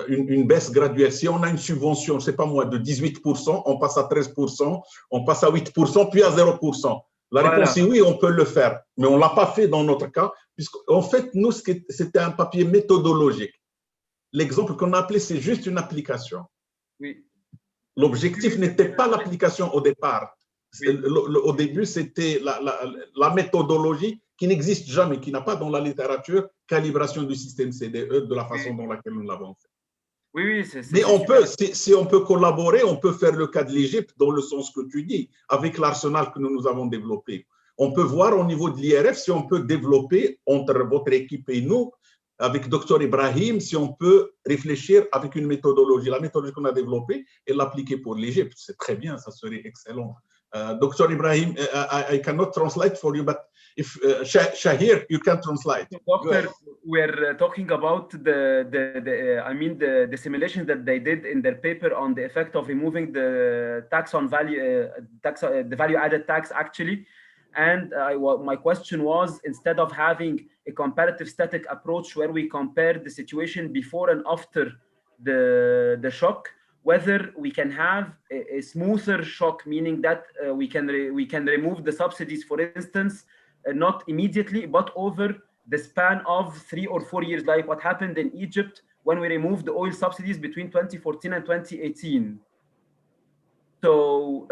une baisse graduelle. Si on a une subvention, je ne sais pas moi, de 18%, on passe à 13%, on passe à 8%, puis à 0%. La réponse est oui, on peut le faire. Mais on ne l'a pas fait dans notre cas, puisqu'en fait, nous, c'était un papier méthodologique. L'exemple qu'on a appelé, c'est juste une application. Oui. L'objectif n'était pas l'application au départ. Oui. Au début, c'était la méthodologie qui n'existe jamais, qui n'a pas dans la littérature calibration du système CDE de la façon dont laquelle nous l'avons fait. Oui, oui, c'est mais on peut, si on peut collaborer, on peut faire le cas de l'Égypte dans le sens que tu dis, avec l'arsenal que nous avons développé. On peut voir au niveau de l'IRF si on peut développer entre votre équipe et nous, avec Dr Ibrahim, si on peut réfléchir avec une méthodologie. La méthodologie qu'on a développée et l'appliquer pour l'Égypte, c'est très bien, ça serait excellent. Dr Ibrahim, I cannot translate for you, but if Shahir, you can translate. Doctor, we're talking about the simulation that they did in their paper on the effect of removing the tax on value, the value-added tax actually. And my question was, instead of having a comparative static approach where we compare the situation before and after the shock, whether we can have a smoother shock, meaning that we can remove the subsidies, for instance, not immediately, but over the span of 3 or 4 years, like what happened in Egypt when we removed the oil subsidies between 2014 and 2018. So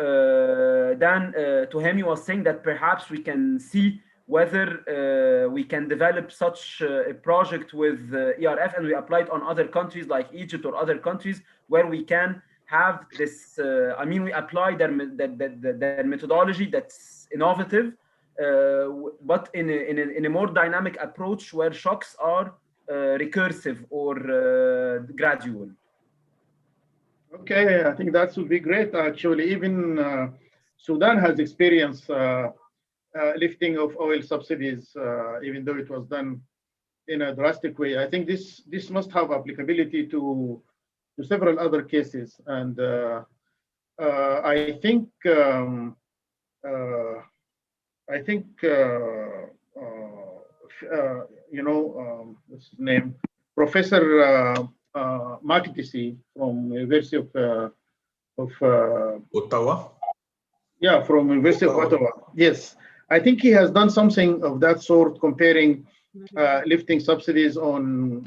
then to him, he was saying that perhaps we can see whether we can develop such a project with ERF, and we apply it on other countries like Egypt or other countries where we can have this, we apply their methodology that's innovative, but in a more dynamic approach where shocks are recursive or gradual. Okay, I think that would be great. Actually, even Sudan has experienced lifting of oil subsidies, even though it was done in a drastic way. I think this must have applicability to several other cases, and I think what's his name, Professor Makdisi from University of Ottawa. Yeah, from University of Ottawa. Yes, I think he has done something of that sort, comparing lifting subsidies on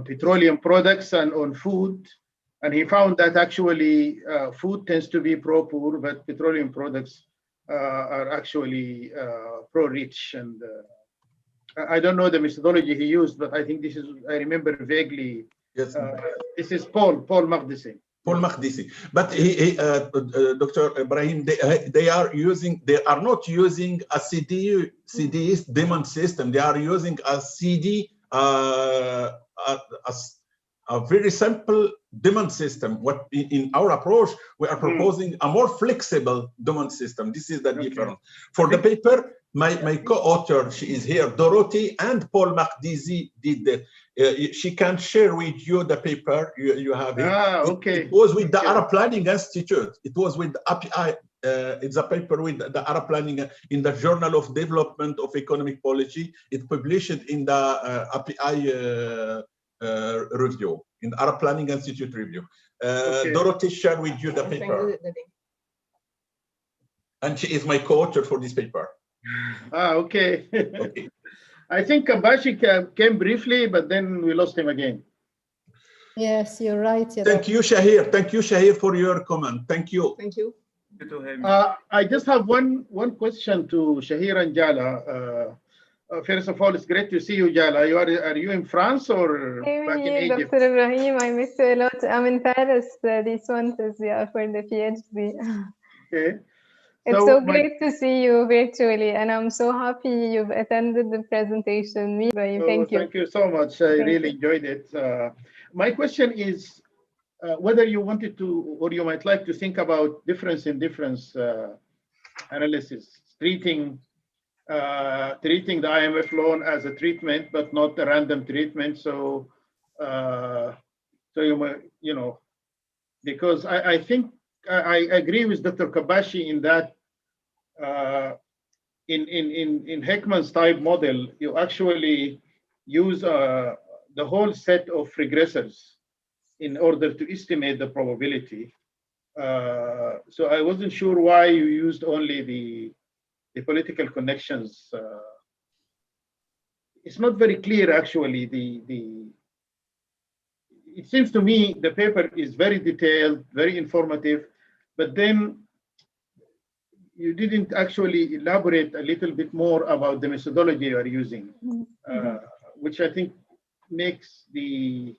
petroleum products and on food, and he found that actually food tends to be pro-poor, but petroleum products are actually pro-rich. And I don't know the methodology he used, but I think this is, I remember vaguely. Yes. This is Paul Makdisi. Paul Makdisi. But Dr. Ibrahim, they are not using a CD's demand system. They are using a CD, a very simple demand system. What in our approach, we are proposing a more flexible demand system. This is the difference. For the paper, my co-author, she is here, Dorothy, and Paul Makdisi did that. She can share with you the paper you have here. Okay. It was with the Arab Planning Institute. It was with the API. It's a paper with the Arab Planning in the Journal of Development of Economic Policy. It published in the API review, in the Arab Planning Institute review. Dorothy shared with you the paper. And she is my co-author for this paper. Okay. Okay. I think Kabashi came briefly, but then we lost him again. Yes, you're right. Thank you, Shahir. Thank you, Shahir, for your comment. Thank you. Thank you. I just have one question to Shahir and Jala. First of all, it's great to see you, Jala. Are you in France or back in Egypt? Dr. Ibrahim, I miss you a lot. I'm in Paris this month for the PhD. Okay. It's so great to see you virtually, and I'm so happy you've attended the presentation. Thank you. Thank you so much. I really enjoyed it. My question is whether you wanted to, or you might like to think about difference in difference analysis, treating the IMF loan as a treatment, but not a random treatment. So, you might, because I think I agree with Dr. Kabashi in that in Heckman's type model, you actually use the whole set of regressors in order to estimate the probability. So I wasn't sure why you used only the political connections. It's not very clear, actually. It seems to me the paper is very detailed, very informative, but then you didn't actually elaborate a little bit more about the methodology you are using, which I think makes the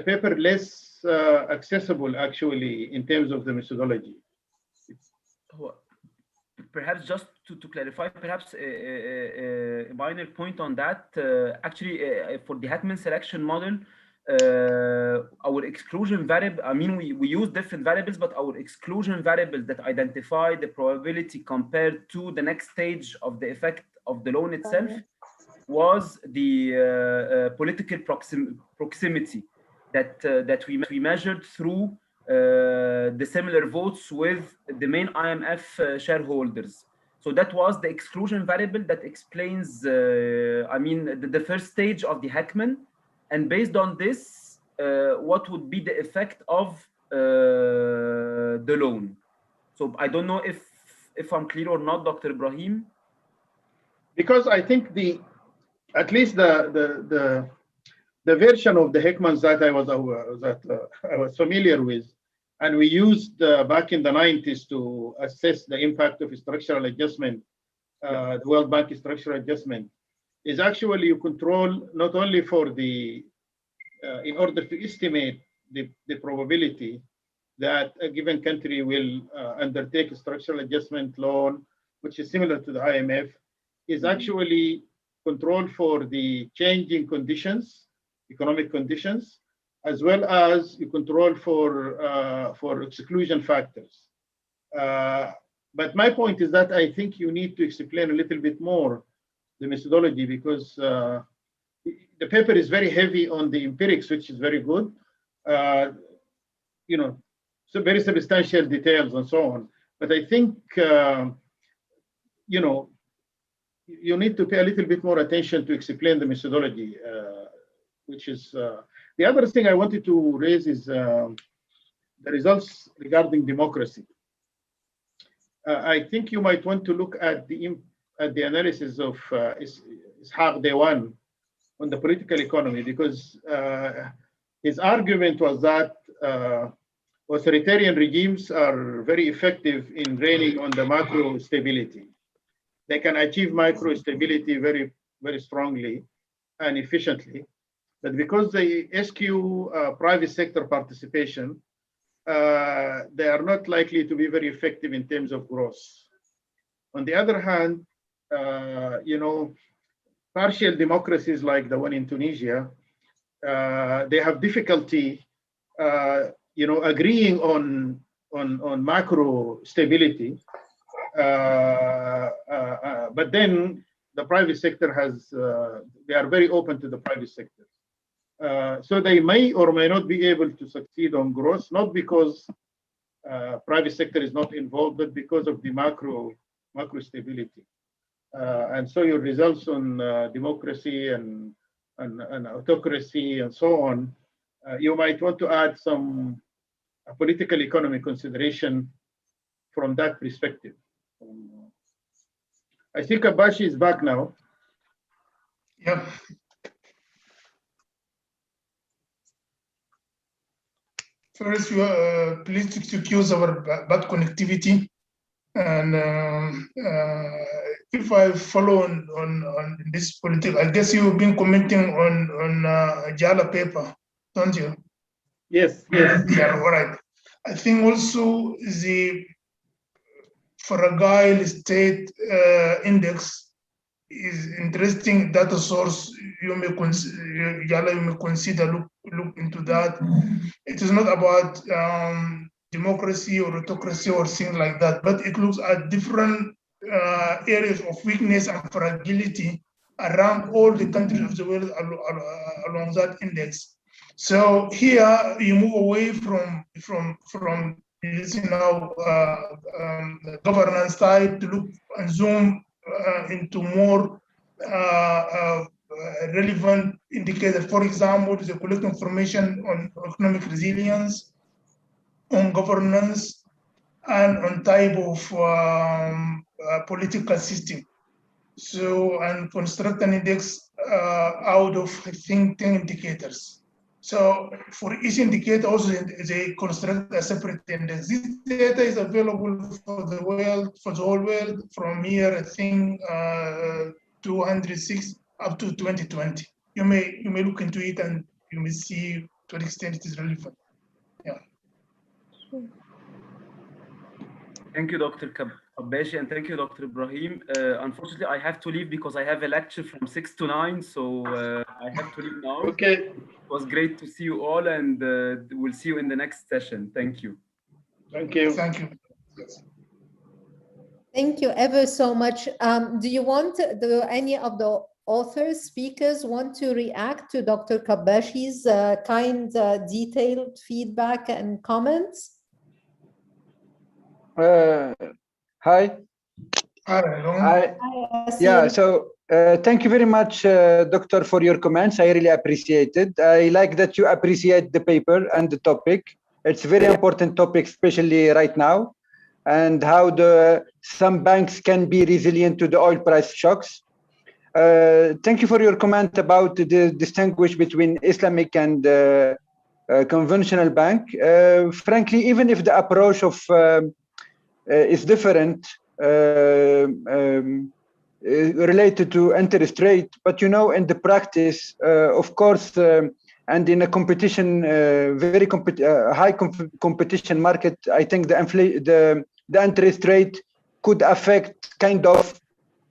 paper less accessible, actually, in terms of the methodology. Perhaps just to clarify, perhaps a minor point on that. Actually, for the Heckman selection model, our exclusion variable, I mean, we use different variables, but our exclusion variables that identify the probability compared to the next stage of the effect of the loan itself was the political proximity that we measured through the similar votes with the main IMF shareholders. So that was the exclusion variable that explains, I mean, the first stage of the Heckman. And based on this, what would be the effect of the loan? So I don't know if I'm clear or not, Dr. Ibrahim. Because I think at least the version of the Heckmans that I was familiar with, and we used back in the 90s to assess the impact of structural adjustment, the World Bank structural adjustment, is actually you control not only for the, in order to estimate the probability that a given country will undertake a structural adjustment loan, which is similar to the IMF, is actually controlled for the changing conditions, economic conditions, as well as you control for exclusion factors. But my point is that I think you need to explain a little bit more the methodology, because the paper is very heavy on the empirics, which is very good. You know, so very substantial details and so on. But I think, you know, you need to pay a little bit more attention to explain the methodology, which is the other thing I wanted to raise is the results regarding democracy. I think you might want to look at the analysis of Ishaq Dewan on the political economy, because his argument was that authoritarian regimes are very effective in reining on the macro stability. They can achieve macro stability very, very strongly and efficiently. But because they eschew private sector participation, they are not likely to be very effective in terms of growth. On the other hand, you know, partial democracies like the one in Tunisia, they have difficulty, you know, agreeing on macro stability. But then the private sector has, they are very open to the private sector. So they may or may not be able to succeed on growth, not because private sector is not involved, but because of the macro stability. And so your results on democracy and autocracy and so on, you might want to add some political economy consideration from that perspective. I think Abashi is back now. Yeah. First, we are pleased to excuse our bad connectivity. And if I follow on this political, I guess you've been commenting on Jala paper, don't you? Yes. Yeah, all right. I think also the fragile state index is interesting data source. You may consider, Jala, you may consider look into that. It is not about democracy or autocracy or things like that, but it looks at different areas of weakness and fragility around all the countries of the world along that index. So here you move away from using now the governance side to look and zoom into more relevant indicators. For example, to collect information on economic resilience, on governance, and on type of political system. So, and construct an index out of, I think, 10 indicators. So for each indicator, also they construct a separate index. This data is available for the world, for the whole world, from here, I think, 206 up to 2020. You may look into it and you may see to what extent it is relevant. Yeah. Thank you, Dr. Kabashi, and thank you, Dr. Ibrahim. Unfortunately, I have to leave because I have a lecture from 6 to 9, so I have to leave now. Okay. It was great to see you all, and we'll see you in the next session. Thank you. Thank you. Thank you. Thank you ever so much. Do you want, any of the authors, speakers want to react to Dr. Kabashi's kind, detailed feedback and comments? Hi. Hi. Yeah, so thank you very much, Doctor, for your comments. I really appreciate it. I like that you appreciate the paper and the topic. It's a very important topic, especially right now, and how some banks can be resilient to the oil price shocks. Thank you for your comment about the distinguish between Islamic and conventional bank. Frankly, even if the approach of is different related to interest rate, but in the practice, of course, and in a competition, very high competition market, I think the interest rate could affect kind of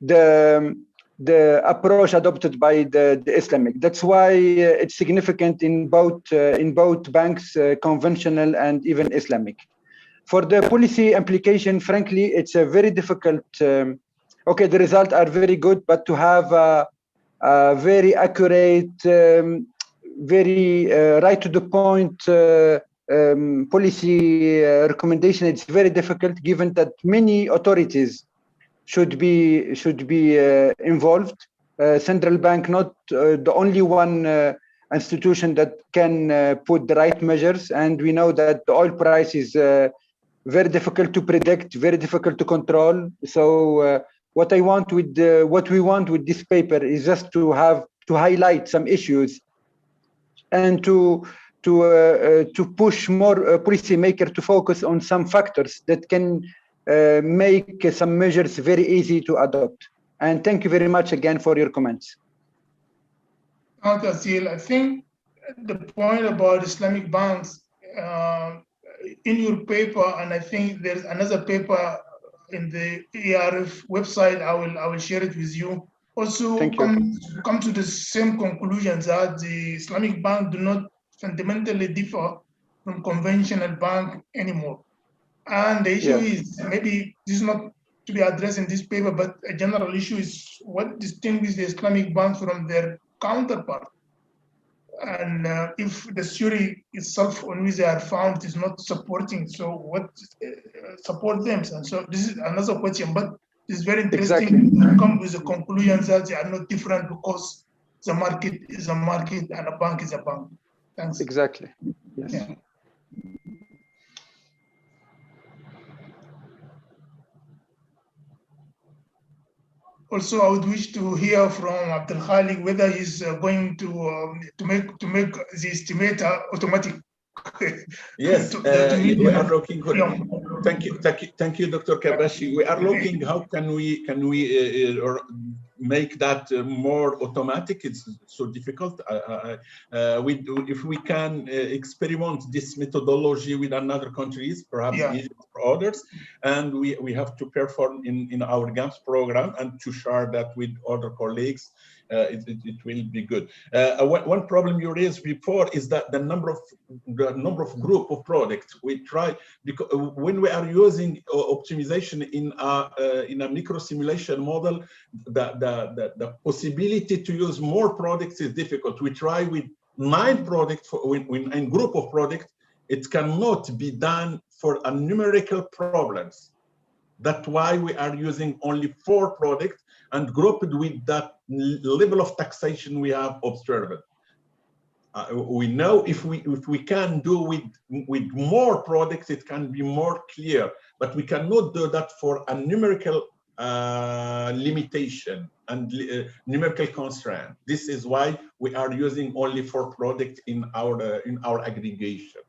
the approach adopted by the Islamic. That's why it's significant in both banks, conventional and even Islamic. For the policy implication, frankly, it's a very difficult. Okay, the results are very good, but to have a very accurate, very right to the point policy recommendation, it's very difficult, given that many authorities should be involved. Central bank, not the only one institution that can put the right measures, and we know that the oil price is very difficult to predict, very difficult to control. So what we want with this paper is just to highlight some issues and to push more policymakers to focus on some factors that can make some measures very easy to adopt. And thank you very much again for your comments. I think the point about Islamic banks in your paper, and I think there's another paper in the ERF website, I will share it with you. Also come to the same conclusions that the Islamic bank do not fundamentally differ from conventional bank anymore. And the issue is, maybe this is not to be addressed in this paper, but a general issue is what distinguishes the Islamic banks from their counterpart. And if the theory itself on which they are found is not supporting, so what support them? And so this is another question, but it's very interesting to come with the conclusion that they are not different because the market is a market and a bank is a bank. Thanks. Exactly. Yes. Yeah. Also, I would wish to hear from Abdul Khalik whether he's going to make the estimator automatic. Yes, we are looking. Thank you, Dr. Kabashi. We are looking how can we make that more automatic. It's so difficult. If we can experiment this methodology with another countries, perhaps Egypt or others, and we have to perform in our GAMS program and to share that with other colleagues. It will be good. One problem you raised before is that the number of group of products we try, because when we are using optimization in a micro simulation model, the possibility to use more products is difficult. We try with 9 products in group of products. It cannot be done for a numerical problems. That's why we are using only 4 products and grouped with that level of taxation we have observed. We know if we can do with more products, it can be more clear, but we cannot do that for a numerical limitation and numerical constraint. This is why we are using only 4 products in our aggregation.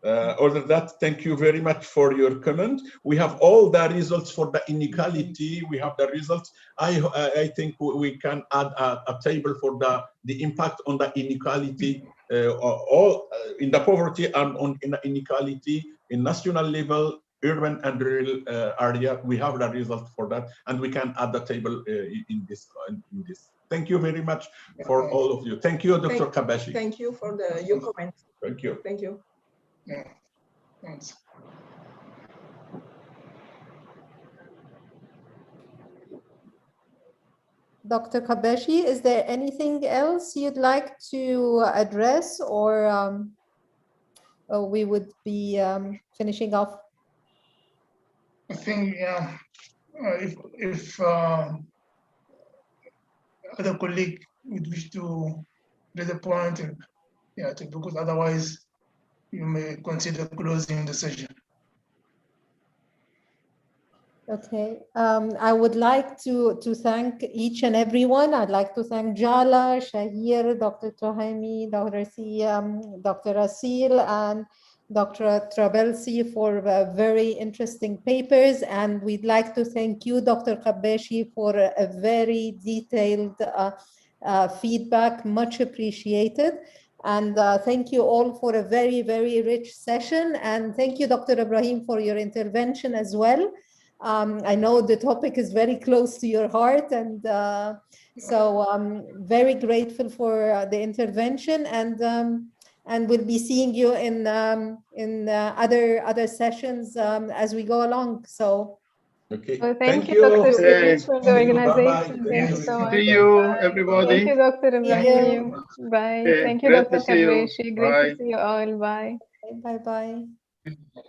Other than that, thank you very much for your comment. We have all the results for the inequality. We have the results. I think we can add a table for the impact on the inequality, all in the poverty and in the inequality in national level, urban and rural area. We have the result for that, and we can add the table in this. Thank you very much for all of you. Thank you, Dr. Kabashi. Thank you for your comments. Thank you. Thank you. Yeah, thanks. Dr. Kabashi, is there anything else you'd like to address, or we would be finishing off? I think, yeah, if other colleague would wish to raise a point, yeah, because otherwise you may consider closing the session. Okay, I would like to thank each and everyone. I'd like to thank Jala, Shahir, Dr. Tohami, Dr. Siyam, Dr. Asil, and Dr. Trabelsi for very interesting papers. And we'd like to thank you, Dr. Kabashi, for a very detailed feedback, much appreciated. And thank you all for a very, very rich session. And thank you, Dr. Ibrahim, for your intervention as well. I know the topic is very close to your heart, and so I'm very grateful for the intervention, and we'll be seeing you in other sessions as we go along. So. Okay. Well, thank you, Dr. Sadiq, for the organization. Bye-bye. Thank you so much. See you, everybody. Thank you, Dr. Ibrahim. Bye. Okay, Thank you, great Dr. to see you. Kabashi. Great Bye. to see you all. Bye. Bye-bye.